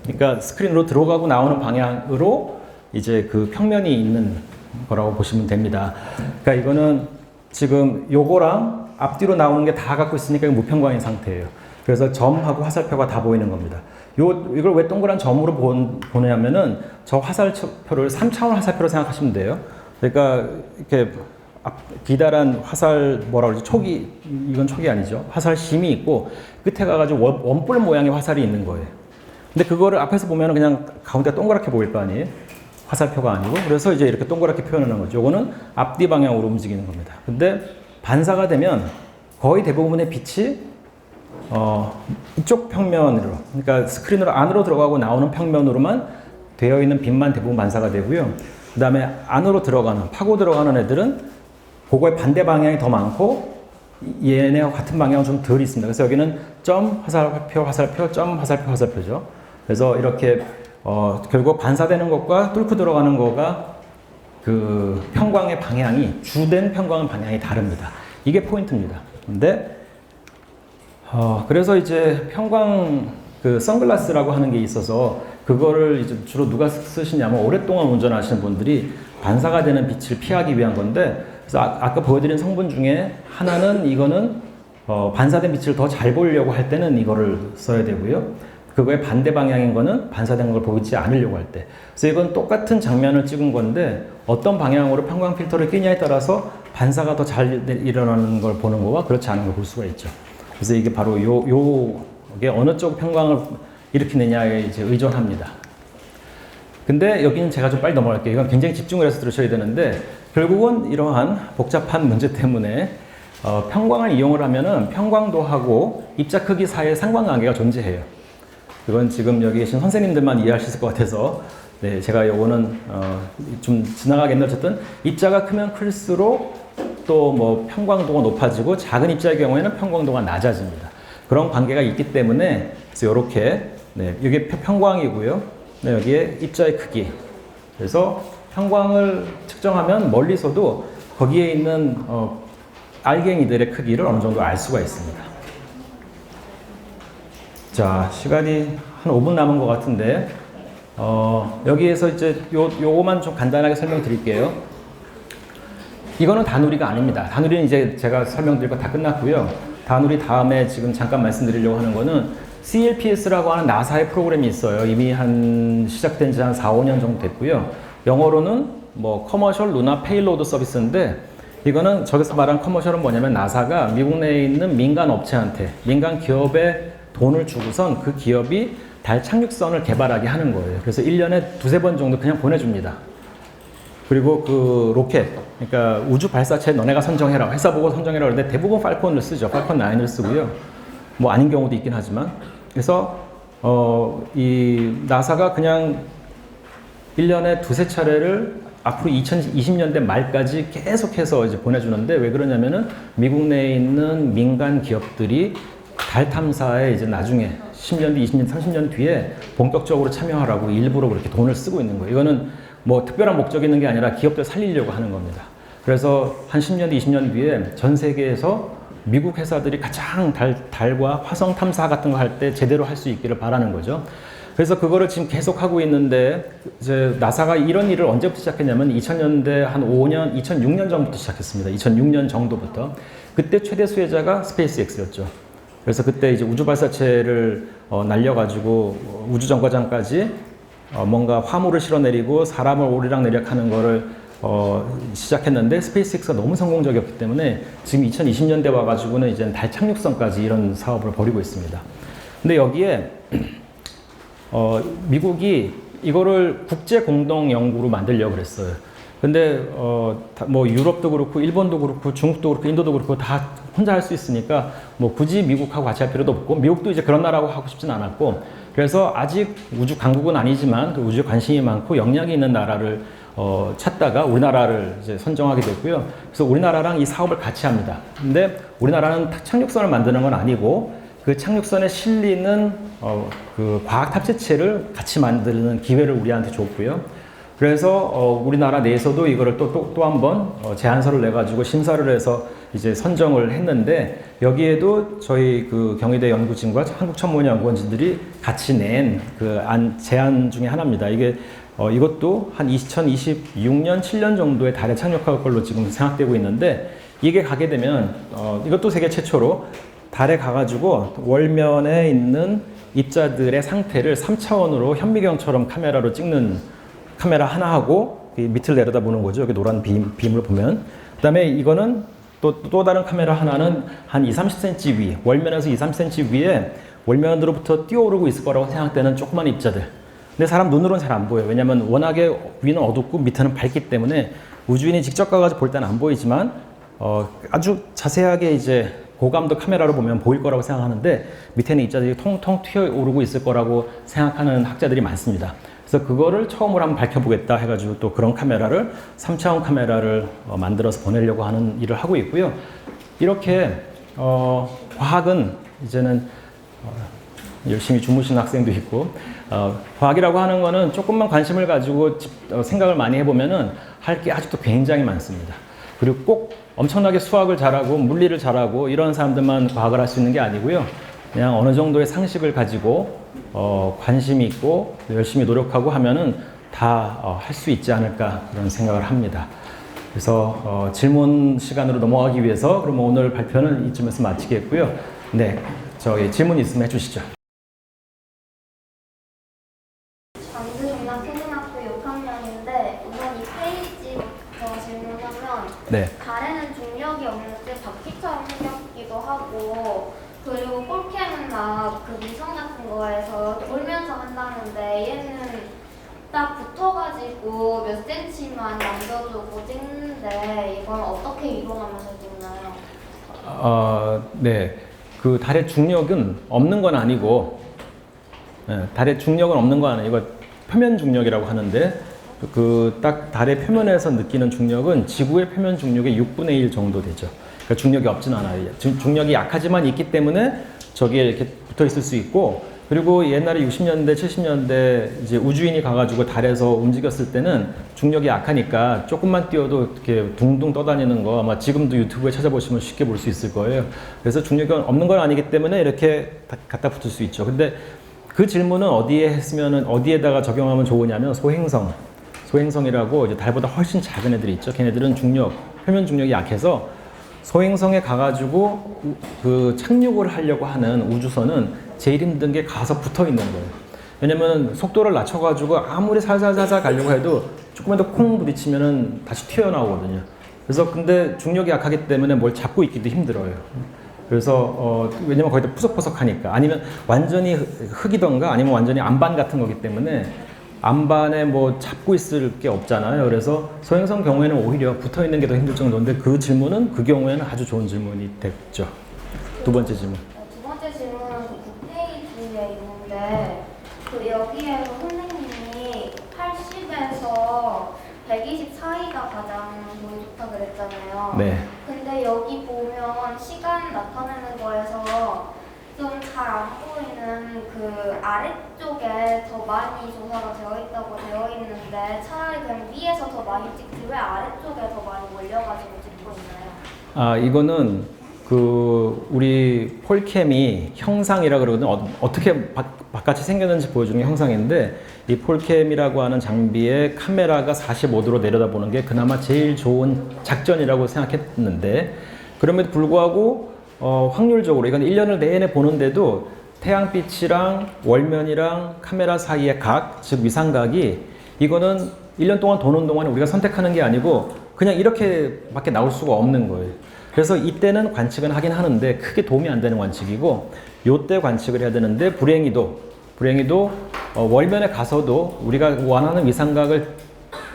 [SPEAKER 1] 그러니까 스크린으로 들어가고 나오는 방향으로 이제 그 평면이 있는 거라고 보시면 됩니다. 그러니까 이거는 지금 요거랑 앞뒤로 나오는 게 다 갖고 있으니까 무편광인 상태예요. 그래서 점하고 화살표가 다 보이는 겁니다. 이걸 왜 동그란 점으로 보냐면은 저 화살표를 3차원 화살표로 생각하시면 돼요. 그러니까 이렇게 기다란 화살 뭐라 그러지? 촉이, 이건 촉이 아니죠. 화살심이 있고 끝에 가가지고 원뿔 모양의 화살이 있는 거예요. 근데 그거를 앞에서 보면은 그냥 가운데 동그랗게 보일 거 아니에요? 화살표가 아니고. 그래서 이제 이렇게 동그랗게 표현하는 거죠. 이거는 앞뒤 방향으로 움직이는 겁니다. 근데 반사가 되면 거의 대부분의 빛이 이쪽 평면으로, 그러니까 스크린으로 안으로 들어가고 나오는 평면으로만 되어 있는 빛만 대부분 반사가 되고요. 그 다음에 안으로 들어가는, 파고 들어가는 애들은 그거의 반대 방향이 더 많고 얘네와 같은 방향은 좀 덜 있습니다. 그래서 여기는 점, 화살표, 화살표, 점, 화살표, 화살표죠. 그래서 이렇게 결국 반사되는 것과 뚫고 들어가는 거가 그 편광의 방향이, 주된 편광의 방향이 다릅니다. 이게 포인트입니다. 근데 그래서 이제 편광 그 선글라스라고 하는 게 있어서 그거를 이제 주로 누가 쓰시냐면 오랫동안 운전하시는 분들이 반사가 되는 빛을 피하기 위한 건데, 그래서 아까 보여드린 성분 중에 하나는 이거는 반사된 빛을 더 잘 보려고 할 때는 이거를 써야 되고요. 그거의 반대 방향인 거는 반사된 걸 보이지 않으려고 할 때. 그래서 이건 똑같은 장면을 찍은 건데 어떤 방향으로 편광 필터를 끼냐에 따라서 반사가 더 잘 일어나는 걸 보는 거와 그렇지 않은 걸 볼 수가 있죠. 그래서 이게 바로 요게 어느 쪽 편광을 일으키느냐에 이제 의존합니다. 근데 여기는 제가 좀 빨리 넘어갈게요. 이건 굉장히 집중을 해서 들으셔야 되는데, 결국은 이러한 복잡한 문제 때문에 편광을 이용을 하면은 편광도하고 입자 크기 사이에 상관관계가 존재해요. 그건 지금 여기 계신 선생님들만 이해할 수 있을 것 같아서 네, 제가 요거는 좀 지나가겠는데, 어쨌든 입자가 크면 클수록 또 뭐 편광도가 높아지고 작은 입자의 경우에는 편광도가 낮아집니다. 그런 관계가 있기 때문에 그래서 이렇게 네, 이게 편광이고요. 네, 여기에 입자의 크기. 그래서 편광을 측정하면 멀리서도 거기에 있는 알갱이들의 크기를 어느 정도 알 수가 있습니다. 자, 시간이 한 5분 남은 것 같은데 여기에서 이제 요거만 좀 간단하게 설명드릴게요. 이거는 다누리가 아닙니다. 다누리는 이제 제가 설명드릴 거 다 끝났고요. 다누리 다음에 지금 잠깐 말씀드리려고 하는 거는 CLPS라고 하는 나사의 프로그램이 있어요. 이미 한 시작된 지 한 4, 5년 정도 됐고요. 영어로는 뭐 커머셜 루나 페일로드 서비스인데, 이거는 저기서 말한 커머셜은 뭐냐면 나사가 미국 내에 있는 민간 업체한테, 민간 기업에 돈을 주고선 그 기업이 달 착륙선을 개발하게 하는 거예요. 그래서 1년에 두세 번 정도 그냥 보내줍니다. 그리고 그 로켓, 그러니까 우주 발사체 너네가 선정해라, 회사 보고 선정해라 그러는데 대부분 팔콘을 쓰죠. 팔콘 9을 쓰고요. 뭐 아닌 경우도 있긴 하지만. 그래서 이 나사가 그냥 1년에 두세 차례를 앞으로 2020년대 말까지 계속해서 이제 보내주는데 왜 그러냐면은 미국 내에 있는 민간 기업들이 달 탐사에 이제 나중에 10년 뒤, 20년, 30년 뒤에 본격적으로 참여하라고 일부러 그렇게 돈을 쓰고 있는 거예요. 이거는 뭐 특별한 목적이 있는 게 아니라 기업들 살리려고 하는 겁니다. 그래서 한 10년 뒤, 20년 뒤에 전 세계에서 미국 회사들이 가장 달과 화성 탐사 같은 거 할 때 제대로 할 수 있기를 바라는 거죠. 그래서 그거를 지금 계속 하고 있는데 이제 나사가 이런 일을 언제부터 시작했냐면 2000년대 한 5년, 2006년 전부터 시작했습니다. 2006년 정도부터. 그때 최대 수혜자가 스페이스X였죠. 그래서 그때 이제 우주 발사체를 날려가지고 우주 정거장까지 뭔가 화물을 실어내리고 사람을 오르락내리락 하는 거를 시작했는데 스페이스X가 너무 성공적이었기 때문에 지금 2020년대 와가지고는 이제 달 착륙선까지 이런 사업을 벌이고 있습니다. 근데 여기에 미국이 이거를 국제 공동 연구로 만들려고 그랬어요. 근데 뭐 유럽도 그렇고 일본도 그렇고 중국도 그렇고 인도도 그렇고 다 혼자 할 수 있으니까 뭐 굳이 미국하고 같이 할 필요도 없고 미국도 이제 그런 나라하고 하고 싶진 않았고 그래서 아직 우주 강국은 아니지만 그 우주에 관심이 많고 역량이 있는 나라를 찾다가 우리나라를 이제 선정하게 됐고요. 그래서 우리나라랑 이 사업을 같이 합니다. 근데 우리나라는 착륙선을 만드는 건 아니고 그 착륙선에 실리는 그 과학 탑재체를 같이 만드는 기회를 우리한테 줬고요. 그래서 우리나라 내에서도 이거를 또 한 번 제안서를 내가지고 심사를 해서 이제 선정을 했는데 여기에도 저희 그 경희대 연구진과 한국천문연구원진들이 같이 낸 그 제안 중에 하나입니다. 이게 이것도 한 2026년, 7년 정도에 달에 착륙할 걸로 지금 생각되고 있는데 이게 가게 되면 이것도 세계 최초로 달에 가가지고 월면에 있는 입자들의 상태를 3차원으로 현미경처럼 카메라로 찍는 카메라 하나 하고 밑을 내려다보는 거죠. 여기 노란 빔을 보면. 그 다음에 이거는 또 다른 카메라 하나는 한 20-30cm 위, 월면에서 20-30cm 위에 월면으로부터 뛰어오르고 있을 거라고 생각되는 조그만 입자들. 근데 사람 눈으로는 잘 안 보여요. 왜냐면 워낙에 위는 어둡고 밑에는 밝기 때문에 우주인이 직접 가가지고 볼 때는 안 보이지만 아주 자세하게 이제 고감도 카메라로 보면 보일 거라고 생각하는데 밑에는 입자들이 통통 튀어오르고 있을 거라고 생각하는 학자들이 많습니다. 그래서 그거를 처음으로 한번 밝혀보겠다 해가지고 또 그런 카메라를 3차원 카메라를 만들어서 보내려고 하는 일을 하고 있고요. 이렇게 과학은 이제는 열심히 주무시는 학생도 있고 과학이라고 하는 거는 조금만 관심을 가지고 생각을 많이 해보면은 할 게 아직도 굉장히 많습니다. 그리고 꼭 엄청나게 수학을 잘하고 물리를 잘하고 이런 사람들만 과학을 할 수 있는 게 아니고요. 그냥 어느 정도의 상식을 가지고 관심이 있고 열심히 노력하고 하면은 다 할 수 있지 않을까 그런 생각을 합니다. 그래서 질문 시간으로 넘어가기 위해서 그럼 오늘 발표는 이쯤에서 마치겠고요. 네, 저기 질문 있으면 해주시죠.
[SPEAKER 5] 장들이나 초등학교 6학년인데 우선 이 페이지부터 질문하면
[SPEAKER 1] 네.
[SPEAKER 5] 달에는 중력이 없는데 바퀴처럼 생겼기도 하고 그리고 폴캠이나 그 위성 같은 거에서 돌면서 한다는데 얘는 딱 붙어가지고 몇 센치만 남겨두고 찍는데 이건 어떻게 이동하면서 찍나요?
[SPEAKER 1] 네. 그 달의 중력은 없는 건 아니고, 달의 중력은 없는 건 아니고, 이거 표면 중력이라고 하는데, 그 딱 달의 표면에서 느끼는 중력은 지구의 표면 중력의 6분의 1 정도 되죠. 그러니까 중력이 없진 않아요. 중력이 약하지만 있기 때문에 저기에 이렇게 붙어 있을 수 있고, 그리고 옛날에 60년대, 70년대 이제 우주인이 가가지고 달에서 움직였을 때는 중력이 약하니까 조금만 뛰어도 이렇게 둥둥 떠다니는 거 아마 지금도 유튜브에 찾아보시면 쉽게 볼 수 있을 거예요. 그래서 중력이 없는 건 아니기 때문에 이렇게 갖다 붙을 수 있죠. 근데 그 질문은 어디에 했으면은 어디에다가 적용하면 좋으냐면 소행성이라고 이제 달보다 훨씬 작은 애들이 있죠. 걔네들은 표면 중력이 약해서 소행성에 가가지고 그 착륙을 하려고 하는 우주선은 제일 힘든 게 가서 붙어 있는 거예요. 왜냐면 속도를 낮춰가지고 아무리 살살살살 가려고 해도 조금만 더 콩 부딪히면은 다시 튀어나오거든요. 그래서 근데 중력이 약하기 때문에 뭘 잡고 있기도 힘들어요. 그래서 왜냐면 거의 다 푸석푸석하니까 아니면 완전히 흙이던가 아니면 완전히 안반 같은 거기 때문에 안반에 뭐 잡고 있을 게 없잖아요. 그래서 소행성 경우에는 오히려 붙어 있는 게 더 힘들 정도인데 그 질문은 그 경우에는 아주 좋은 질문이 됐죠. 두 번째 질문.
[SPEAKER 5] 두 번째 질문은 그 9페이지에 있는데 그 여기에서 선생님이 80에서 120 사이가 가장 보기 좋다 그랬잖아요.
[SPEAKER 1] 네.
[SPEAKER 5] 근데 여기 보면 시간 나타내는 거에서 좀 잘 안 보이는 그 아래쪽에 더 많이 조사가 되어 있다고 되어 있는데 차라리 그냥 위에서 더 많이 찍지 왜 아래쪽에 더 많이 몰려가지고 찍고 있나요?
[SPEAKER 1] 아, 이거는 그 우리 폴캠이 형상이라 그러거든. 어떻게 바깥이 생겼는지 보여주는 게 형상인데 이 폴캠이라고 하는 장비에 카메라가 45도로 내려다보는 게 그나마 제일 좋은 작전이라고 생각했는데 그럼에도 불구하고 확률적으로 이건 1년을 내내 보는데도 태양빛이랑 월면이랑 카메라 사이의 각, 즉 위상각이 이거는 1년 동안 도는 동안에 우리가 선택하는 게 아니고 그냥 이렇게밖에 나올 수가 없는 거예요. 그래서 이때는 관측은 하긴 하는데 크게 도움이 안 되는 관측이고 요때 관측을 해야 되는데 불행히도 월면에 가서도 우리가 원하는 위상각을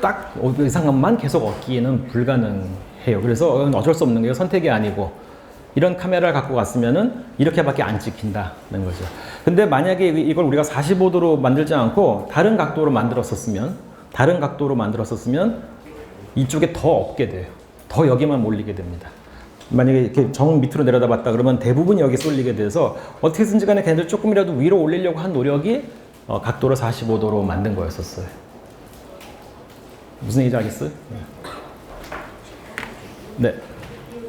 [SPEAKER 1] 딱 위상각만 계속 얻기에는 불가능해요. 그래서 어쩔 수 없는 거예요. 선택이 아니고 이런 카메라를 갖고 갔으면은 이렇게밖에 안 찍힌다는 거죠. 근데 만약에 이걸 우리가 45도로 만들지 않고 다른 각도로 만들었었으면 이쪽에 더 없게 돼요. 더 여기만 몰리게 됩니다. 만약에 이렇게 정 밑으로 내려다봤다 그러면 대부분 여기 쏠리게 돼서 어떻게든지 간에 걔네들 조금이라도 위로 올리려고 한 노력이 각도를 45도로 만든 거였었어요. 무슨 얘기인지 알겠어요? 네.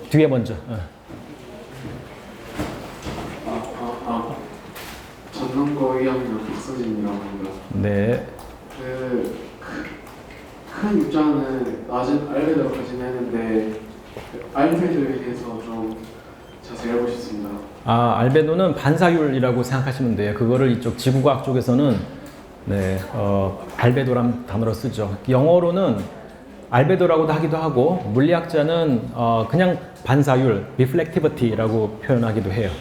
[SPEAKER 1] 뒤에 먼저.
[SPEAKER 6] 전남고 2학년 박서진이라고 합니다.
[SPEAKER 1] 네.
[SPEAKER 6] 큰 입자는 낮은 알베도를 가진 애는데 알베도에 대해서 좀 자세히 알고 싶습니다.
[SPEAKER 1] 아, 알베도는 반사율이라고 생각하시면 돼요. 그거를 이쪽 지구과학 쪽에서는 알베도란 단어로 쓰죠. 영어로는 알베도라고도 하기도 하고 물리학자는 그냥 반사율, reflectivity라고 표현하기도 해요.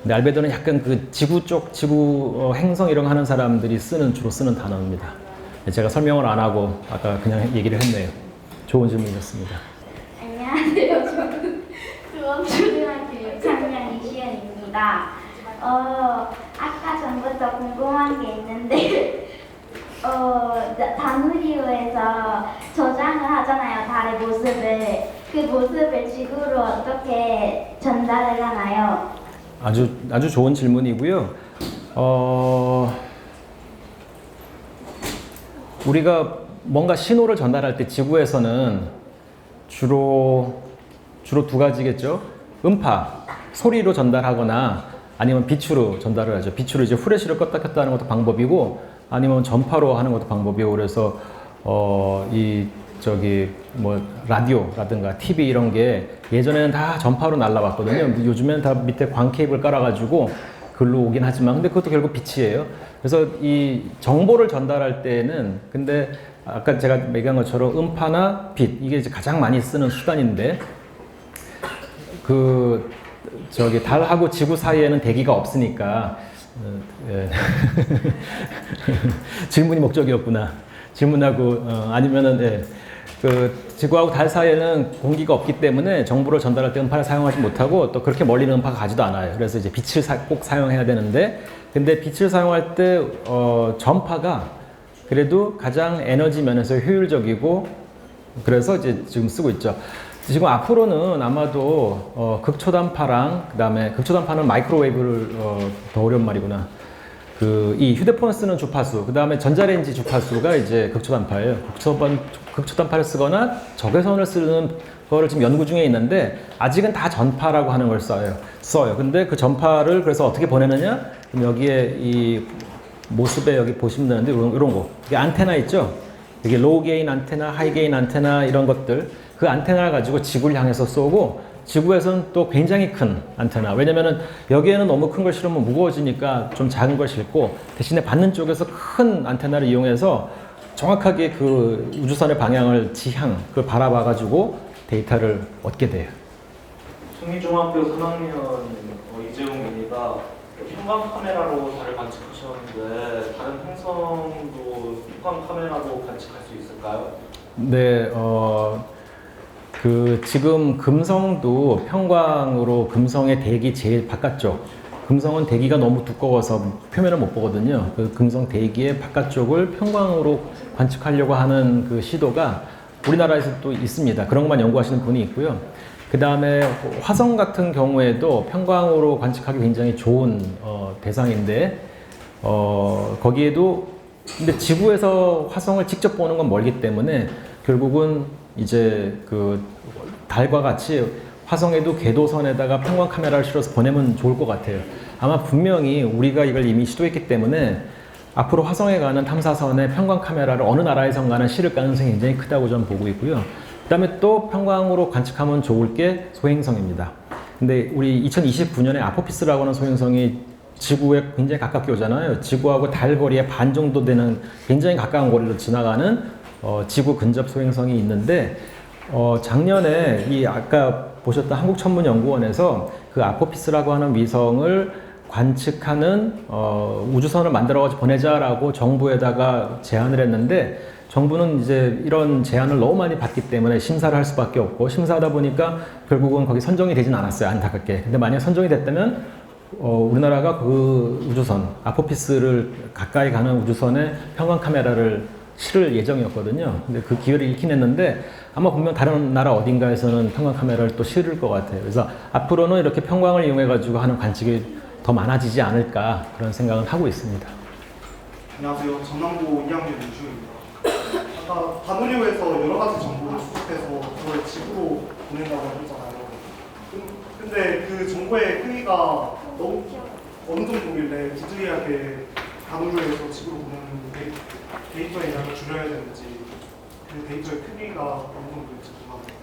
[SPEAKER 1] 근데 알베도는 약간 그 지구 쪽, 행성 이런 거 하는 사람들이 주로 쓰는 단어입니다. 제가 설명을 안 하고 아까 그냥 얘기를 했네요. 좋은 질문이었습니다.
[SPEAKER 5] 안녕하세요. 저는 수원초등학교 6학년 이시연입니다. 아까 전부터 궁금한 게 있는데 다누리호에서 저장을 하잖아요. 달의 모습을. 그 모습을 지구로 어떻게 전달을 하나요?
[SPEAKER 1] 아주 좋은 질문이고요. 우리가 뭔가 신호를 전달할 때 지구에서는 주로 두 가지겠죠. 음파, 소리로 전달하거나 아니면 빛으로 전달을 하죠. 빛으로 이제 후레쉬를 껐다 켰다 하는 것도 방법이고 아니면 전파로 하는 것도 방법이고 그래서 라디오라든가 TV 이런 게 예전에는 다 전파로 날라왔거든요. 요즘에는 다 밑에 광 케이블 깔아가지고 글로 오긴 하지만 근데 그것도 결국 빛이에요. 그래서 이 정보를 전달할 때는 근데 아까 제가 얘기한 것처럼 음파나 빛 이게 이제 가장 많이 쓰는 수단인데 달하고 지구 사이에는 대기가 없으니까 질문이 목적이었구나. 질문하고 아니면은 지구하고 달 사이에는 공기가 없기 때문에 정보를 전달할 때 음파를 사용하지 못하고 또 그렇게 멀리는 음파가 가지도 않아요. 그래서 이제 빛을 꼭 사용해야 되는데 근데 빛을 사용할 때 전파가 그래도 가장 에너지 면에서 효율적이고 그래서 이제 지금 쓰고 있죠. 지금 앞으로는 아마도 극초단파랑 그다음에 극초단파는 마이크로웨이브를 더 어려운 말이구나. 이 휴대폰 쓰는 주파수, 그 다음에 전자레인지 주파수가 이제 극초단파예요. 극초단파를 쓰거나 적외선을 쓰는 거를 지금 연구 중에 있는데 아직은 다 전파라고 하는 걸 써요. 근데 그 전파를 그래서 어떻게 보내느냐? 그럼 여기에 이 모습에 여기 보시면 되는데 이런 거. 이게 안테나 있죠? 이게 로우 게인 안테나, 하이 게인 안테나 이런 것들. 그 안테나를 가지고 지구를 향해서 쏘고 지구에서는 또 굉장히 큰 안테나. 왜냐면은 여기에는 너무 큰 걸 실으면 무거워지니까 좀 작은 걸 싣고 대신에 받는 쪽에서 큰 안테나를 이용해서 정확하게 그 우주선의 방향을 그걸 바라봐가지고 데이터를 얻게 돼요.
[SPEAKER 2] 중이중학교 3학년 이재용 민이가 형광 카메라로 달을 관측하셨는데 다른 행성도 형광 카메라로 관측할 수 있을까요?
[SPEAKER 1] 네, 지금 금성도 평광으로 금성의 대기 제일 바깥쪽. 금성은 대기가 너무 두꺼워서 표면을 못 보거든요. 그 금성 대기의 바깥쪽을 평광으로 관측하려고 하는 그 시도가 우리나라에서 또 있습니다. 그런 것만 연구하시는 분이 있고요. 그 다음에 화성 같은 경우에도 평광으로 관측하기 굉장히 좋은 대상인데 거기에도 근데 지구에서 화성을 직접 보는 건 멀기 때문에 결국은 이제 그 달과 같이 화성에도 궤도선에다가 평광 카메라를 실어서 보내면 좋을 것 같아요. 아마 분명히 우리가 이걸 이미 시도했기 때문에 앞으로 화성에 가는 탐사선에 평광 카메라를 어느 나라에선가는 실을 가능성이 굉장히 크다고 저는 보고 있고요. 그 다음에 또 평광으로 관측하면 좋을 게 소행성입니다. 근데 우리 2029년에 아포피스라고 하는 소행성이 지구에 굉장히 가깝게 오잖아요. 지구하고 달 거리의 반 정도 되는 굉장히 가까운 거리로 지나가는 지구 근접 소행성이 있는데 작년에 이 아까 보셨던 한국천문연구원에서 그 아포피스라고 하는 위성을 관측하는 우주선을 만들어가지고 보내자라고 정부에다가 제안을 했는데 정부는 이제 이런 제안을 너무 많이 받기 때문에 심사를 할 수밖에 없고 심사하다 보니까 결국은 거기 선정이 되진 않았어요. 안타깝게. 근데 만약 선정이 됐다면 우리나라가 그 우주선 아포피스를 가까이 가는 우주선에 평광 카메라를 실을 예정이었거든요. 근데 그 기회를 잃긴 했는데 아마 분명 다른 나라 어딘가에서는 평광 카메라를 또 실을 것 같아요. 그래서 앞으로는 이렇게 평광을 이용해 가지고 하는 관측이 더 많아지지 않을까 그런 생각을 하고 있습니다.
[SPEAKER 2] 안녕하세요. 전남고 2학년 윤주입니다. 아까 반우류에서 여러 가지 정보를 수집해서 그걸 지구로 보낸다고 하셨잖아요. 근데 그 정보의 크기가 너무 어느 정도길래 부득이하게 반우류에서 지구로 보내는 데이터의 양을 줄여야 되는지 그 데이터의 크기가 어느 정도인지 궁금합니다.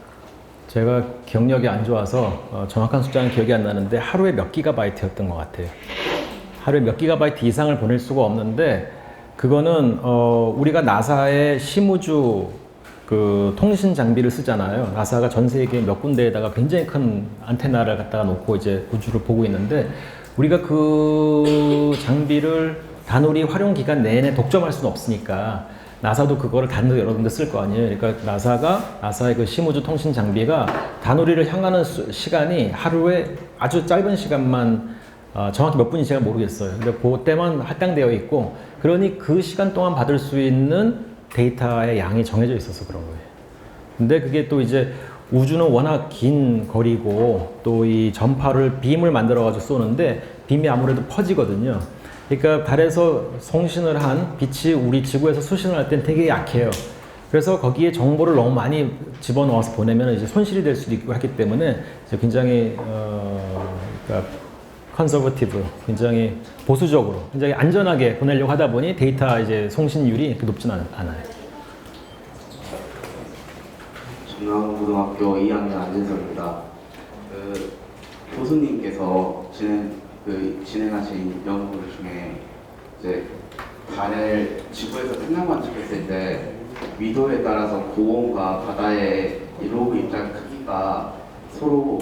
[SPEAKER 1] 제가 기억력이 안 좋아서 정확한 숫자는 기억이 안 나는데 하루에 몇 기가바이트였던 것 같아요. 하루에 몇 기가바이트 이상을 보낼 수가 없는데 그거는 우리가 나사의 심우주 그 통신 장비를 쓰잖아요. 나사가 전 세계 몇 군데에다가 굉장히 큰 안테나를 갖다가 놓고 이제 우주를 보고 있는데 우리가 그 장비를 단오리 활용 기간 내내 독점할 수는 없으니까 나사도 그거를 단독 여러 군데 쓸 거 아니에요. 그러니까 나사의 그 심우주 통신 장비가 단오리를 향하는 시간이 하루에 아주 짧은 시간만 정확히 몇 분인지 제가 모르겠어요. 근데 그때만 할당되어 있고 그러니 그 시간 동안 받을 수 있는 데이터의 양이 정해져 있어서 그런 거예요. 근데 그게 또 이제 우주는 워낙 긴 거리고 또 이 전파를 빔을 만들어 가지고 쏘는데 빔이 아무래도 퍼지거든요. 그러니까 달에서 송신을 한 빛이 우리 지구에서 수신을 할 땐 되게 약해요. 그래서 거기에 정보를 너무 많이 집어넣어서 보내면 이제 손실이 될 수도 있고 하기 때문에 이제 굉장히 그러니까 컨서버티브, 굉장히 보수적으로, 굉장히 안전하게 보내려고 하다 보니 데이터 이제 송신율이 이렇게 높지는 않아요.
[SPEAKER 4] 전남고등학교 2학년 안진섭입니다. 그 교수님께서 진행하신 연구 중에 이제 달을 지구에서 생량 관측했을 때 위도에 따라서 고온과 바다의 이 로그 입장 크기가 서로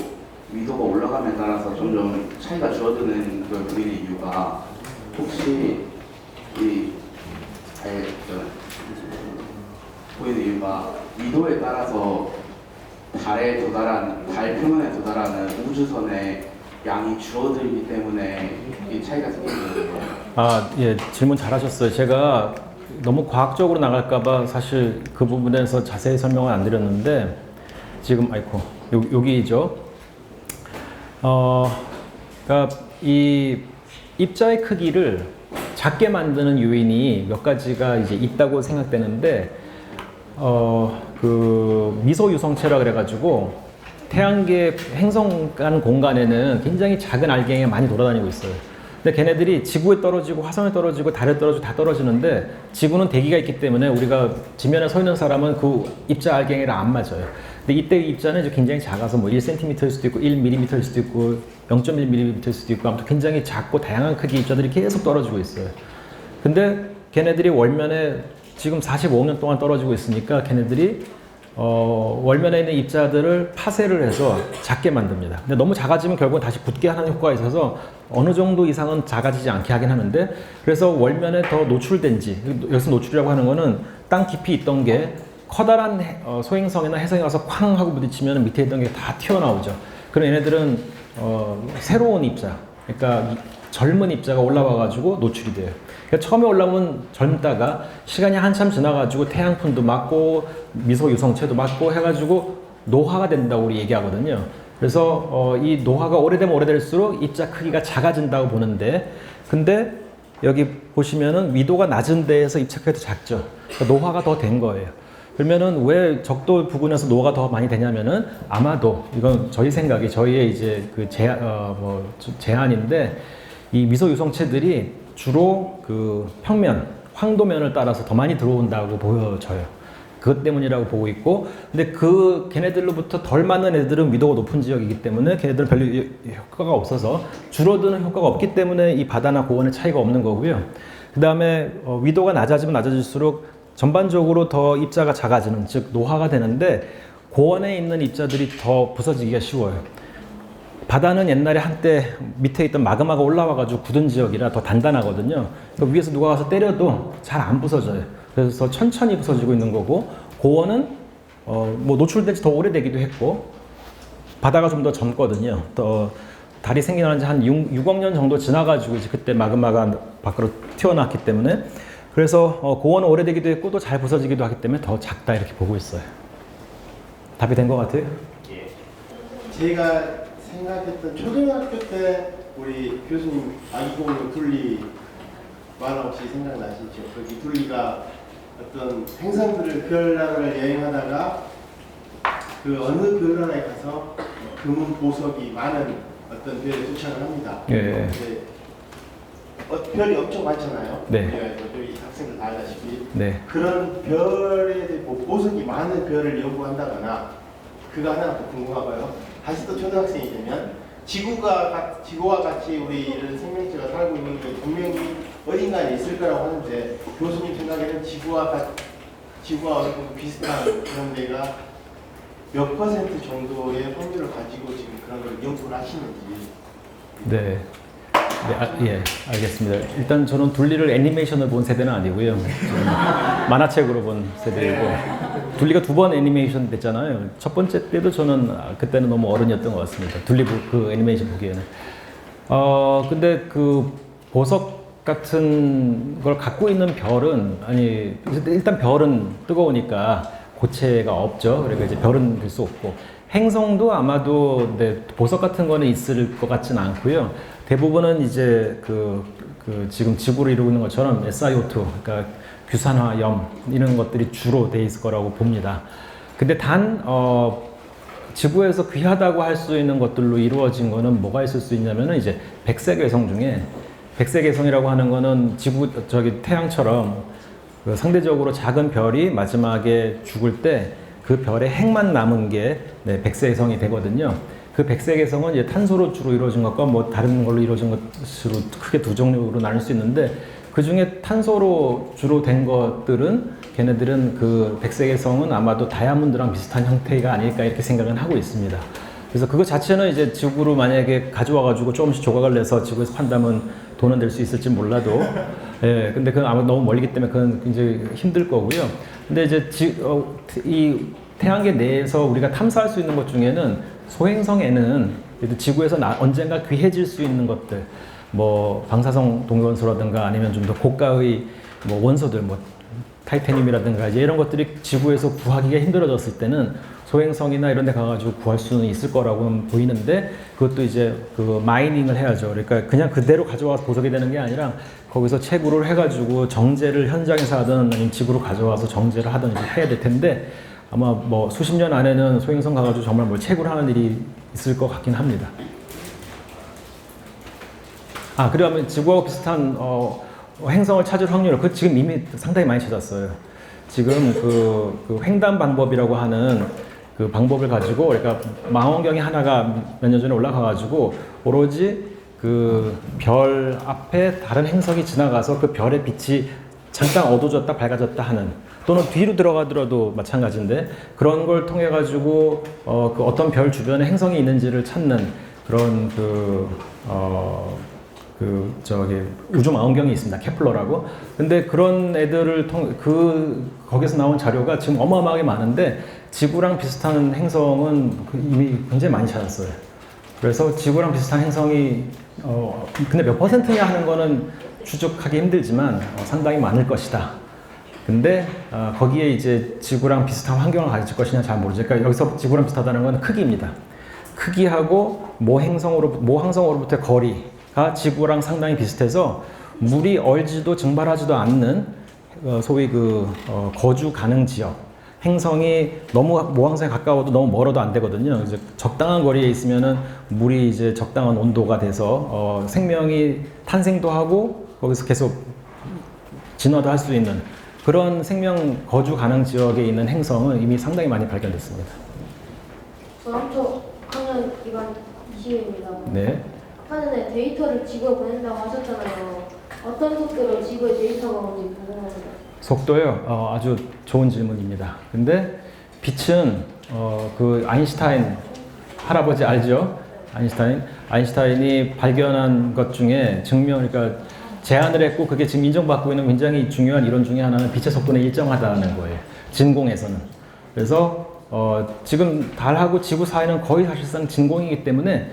[SPEAKER 4] 위도가 올라감에 따라서 점점 차이가 줄어드는 걸 보이는 이유가 혹시 보이는 이유가 위도에 따라서 달 표면에 도달하는 우주선의 양이 줄어들기 때문에 이 차이가 생기는 거예요.
[SPEAKER 1] 예, 질문 잘하셨어요. 제가 너무 과학적으로 나갈까봐 사실 그 부분에서 자세히 설명을 안 드렸는데 지금 여기죠. 그러니까 이 입자의 크기를 작게 만드는 요인이 몇 가지가 이제 있다고 생각되는데, 그 미소 유성체라 그래가지고 태양계 행성 간 공간에는 굉장히 작은 알갱이가 많이 돌아다니고 있어요. 근데 걔네들이 지구에 떨어지고 화성에 떨어지고 달에 떨어지고 다 떨어지는데 지구는 대기가 있기 때문에 우리가 지면에 서 있는 사람은 그 입자 알갱이랑 안 맞아요. 근데 이때 입자는 이제 굉장히 작아서 뭐 1cm일 수도 있고 1mm일 수도 있고 0.1mm일 수도 있고 아무튼 굉장히 작고 다양한 크기 입자들이 계속 떨어지고 있어요. 근데 걔네들이 월면에 지금 45억 년 동안 떨어지고 있으니까 걔네들이 월면에 있는 입자들을 파쇄를 해서 작게 만듭니다. 근데 너무 작아지면 결국은 다시 붙게 하는 효과가 있어서 어느 정도 이상은 작아지지 않게 하긴 하는데, 그래서 월면에 더 노출된지, 여기서 노출이라고 하는 거는 땅 깊이 있던 게 커다란 소행성이나 해성에 가서 쾅 하고 부딪히면 밑에 있던 게 다 튀어나오죠. 그럼 얘네들은 새로운 입자, 그러니까 젊은 입자가 올라와 가지고 노출이 돼요. 그러니까 처음에 올라오면 젊다가 시간이 한참 지나가지고 태양풍도 맞고 미소 유성체도 맞고 해가지고 노화가 된다고 우리 얘기하거든요. 그래서 이 노화가 오래되면 오래될수록 입자 크기가 작아진다고 보는데, 근데 여기 보시면은 위도가 낮은 데에서 입자 크기가 더 작죠. 그러니까 노화가 더 된 거예요. 그러면은 왜 적도 부근에서 노화가 더 많이 되냐면은 아마도 이건 저희 생각이 저희의 이제 그 제안인데, 이 미소 유성체들이 주로 그 평면 황도면을 따라서 더 많이 들어온다고 보여져요. 그것 때문이라고 보고 있고, 근데 그 걔네들로부터 덜 많은 애들은 위도가 높은 지역이기 때문에 걔네들은 별로 효과가 없어서 줄어드는 효과가 없기 때문에 이 바다나 고원의 차이가 없는 거고요. 그 다음에 위도가 낮아지면 낮아질수록 전반적으로 더 입자가 작아지는, 즉 노화가 되는데 고원에 있는 입자들이 더 부서지기가 쉬워요. 바다는 옛날에 한때 밑에 있던 마그마가 올라와가지고 굳은 지역이라 더 단단하거든요. 그러니까 위에서 누가 가서 때려도 잘 안 부서져요. 그래서 천천히 부서지고 있는 거고, 고원은 뭐 노출된 지 더 오래되기도 했고, 바다가 좀 더 젊거든요. 더 달이 생겨난 지 한 6억 년 정도 지나가지고 이제 그때 마그마가 밖으로 튀어나왔기 때문에, 그래서 고원은 오래되기도 했고 또 잘 부서지기도 하기 때문에 더 작다 이렇게 보고 있어요. 답이 된 것 같아요?
[SPEAKER 7] 예. 제가 생각했던 초등학교 때 우리 교수님 아기공룡 둘리 만화 혹시 생각나시죠? 거기 둘리가 어떤 행성들을 별나라를 여행하다가 그 어느 별나라에 가서 금은 보석이 많은 어떤 별에 도착을 합니다.
[SPEAKER 1] 예.
[SPEAKER 7] 별이 엄청 많잖아요.
[SPEAKER 1] 네.
[SPEAKER 7] 저희 학생들 다 알다시피
[SPEAKER 1] 네.
[SPEAKER 7] 그런 별에 뭐 보석이 많은 별을 연구한다거나, 그거 하나 더 궁금하고요. 다시 또 초등학생이 되면 지구와 같이 우리 이런 생명체가 살고 있는 게 분명히 어딘가에 있을 거라고 하는데, 교수님 생각에는 지구와 어느 정도 비슷한 그런 데가 몇 % 정도의 확률을 가지고 지금 그런 걸 연구를 하시는지.
[SPEAKER 1] 네. 예, 알겠습니다. 일단 저는 둘리를 애니메이션을 본 세대는 아니고요. 만화책으로 본 세대이고, 둘리가 2번 애니메이션 됐잖아요. 첫 번째 때도 저는 그때는 너무 어른이었던 것 같습니다. 둘리 그 애니메이션 보기에는. 근데 그 보석 같은 걸 갖고 있는 별은, 아니, 일단 별은 뜨거우니까 고체가 없죠. 그러니까 이제 별은 될 수 없고, 행성도 아마도 네, 보석 같은 거는 있을 것 같지는 않고요. 대부분은 이제 지금 지구를 이루고 있는 것처럼 SiO2, 그러니까 규산화, 염 이런 것들이 주로 돼 있을 거라고 봅니다. 근데 단 지구에서 귀하다고 할 수 있는 것들로 이루어진 거는 뭐가 있을 수 있냐면은 이제 백색외성 중에, 백색외성이라고 하는 거는 태양처럼 그 상대적으로 작은 별이 마지막에 죽을 때 그 별의 핵만 남은 게 백색외성이 되거든요. 그 백색외성은 이제 탄소로 주로 이루어진 것과 뭐 다른 걸로 이루어진 것으로 크게 두 종류로 나눌 수 있는데, 그 중에 탄소로 주로 된 것들은 걔네들은 그 백색외성은 아마도 다이아몬드랑 비슷한 형태가 아닐까 이렇게 생각은 하고 있습니다. 그래서 그거 자체는 이제 지구로 만약에 가져와가지고 조금씩 조각을 내서 지구에서 판다면 돈은 될 수 있을지 몰라도, 예, 근데 그건 아마 너무 멀리기 때문에 그건 굉장히 힘들 거고요. 근데 이제 이 태양계 내에서 우리가 탐사할 수 있는 것 중에는 소행성에는 지구에서 언젠가 귀해질 수 있는 것들, 뭐 방사성 동위원소라든가 아니면 좀 더 고가의 뭐 원소들, 뭐 타이타늄이라든가 이제 이런 것들이 지구에서 구하기가 힘들어졌을 때는 소행성이나 이런 데 가가지고 구할 수는 있을 거라고 보이는데, 그것도 이제 그 마이닝을 해야죠. 그러니까 그냥 그대로 가져와서 보석이 되는 게 아니라 거기서 채굴을 해가지고 정제를 현장에서 하든 아니면 지구로 가져와서 정제를 하든 이제 해야 될 텐데, 아마 뭐 수십 년 안에는 소행성 가가지고 정말 뭘 채굴하는 일이 있을 것 같긴 합니다. 그러면 지구하고 비슷한 행성을 찾을 확률을, 지금 이미 상당히 많이 찾았어요. 지금 그 횡단 방법이라고 하는 그 방법을 가지고, 그러니까 망원경이 하나가 몇 년 전에 올라가가지고 오로지 그 별 앞에 다른 행성이 지나가서 그 별의 빛이 잠깐 어두워졌다 밝아졌다 하는, 또는 뒤로 들어가더라도 마찬가지인데, 그런 걸 통해 가지고 그 어떤 별 주변에 행성이 있는지를 찾는 그런 우주 망원경이 있습니다. 케플러라고. 근데 그런 애들을 거기서 나온 자료가 지금 어마어마하게 많은데, 지구랑 비슷한 행성은 이미 굉장히 많이 찾았어요. 그래서 지구랑 비슷한 행성이 근데 몇 퍼센트냐 하는 거는 추적하기 힘들지만 상당히 많을 것이다. 근데 거기에 이제 지구랑 비슷한 환경을 가질 것이냐 잘 모르죠. 그러니까 여기서 지구랑 비슷하다는 건 크기입니다. 크기하고 모 항성으로부터의 거리가 지구랑 상당히 비슷해서 물이 얼지도 증발하지도 않는 소위 거주 가능 지역. 행성이 너무 모항성에 가까워도 너무 멀어도 안 되거든요. 이제 적당한 거리에 있으면은 물이 이제 적당한 온도가 돼서 생명이 탄생도 하고 거기서 계속 진화도 할 수 있는 그런 생명 거주 가능 지역에 있는 행성은 이미 상당히 많이 발견됐습니다.
[SPEAKER 8] 저랑초 학년 기반 이시우입니다.
[SPEAKER 1] 네.
[SPEAKER 8] 아까 전에 데이터를 지구에 보낸다고 하셨잖아요. 어떤 속도로 지구에 데이터가 오는지 궁금합니다.
[SPEAKER 1] 속도요? 아주 좋은 질문입니다. 근데 빛은 그 아인슈타인 할아버지 알죠? 아인슈타인이 발견한 것 중에 그러니까 제안을 했고 그게 지금 인정받고 있는 굉장히 중요한 이론 중에 하나는 빛의 속도는 일정하다는 거예요. 진공에서는. 그래서 지금 달하고 지구 사이는 거의 사실상 진공이기 때문에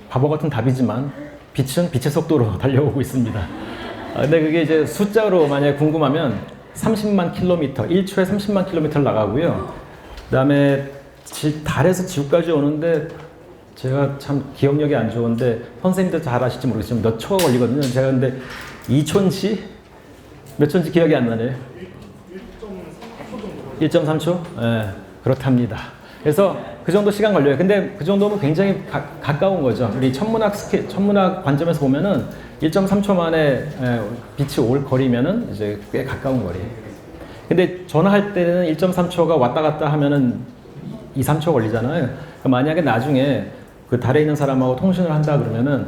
[SPEAKER 1] 바보 같은 답이지만 빛은 빛의 속도로 달려오고 있습니다. 근데 그게 이제 숫자로 만약에 궁금하면 30만 킬로미터, 1초에 30만 킬로미터를 나가고요. 그 다음에 달에서 지구까지 오는데 제가 참 기억력이 안 좋은데 선생님들 잘 아실지 모르겠지만 몇 초가 걸리거든요. 제가 근데 2촌치? 몇 촌치 기억이 안 나네요. 1.3초? 네, 그렇답니다. 그래서 그 정도 시간 걸려요. 근데 그 정도면 굉장히 가까운 거죠. 우리 천문학 관점에서 보면은 1.3초 만에 빛이 올 거리면은 이제 꽤 가까운 거리예요. 근데 전화할 때는 1.3초가 왔다 갔다 하면은 2, 3초 걸리잖아요. 그러니까 만약에 나중에 그 달에 있는 사람하고 통신을 한다 그러면은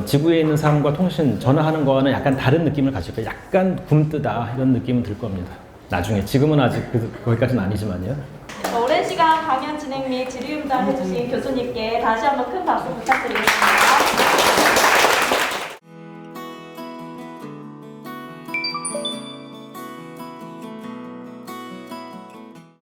[SPEAKER 1] 지구에 있는 사람과 전화하는 거와는 약간 다른 느낌을 가질 거예요. 약간 굼뜨다 이런 느낌은 들 겁니다. 나중에. 지금은 아직 거기까지는 아니지만요.
[SPEAKER 9] 오랜 시간 강연 진행 및 질의응답 해주신 교수님께 다시 한번 큰 박수 부탁드리겠습니다.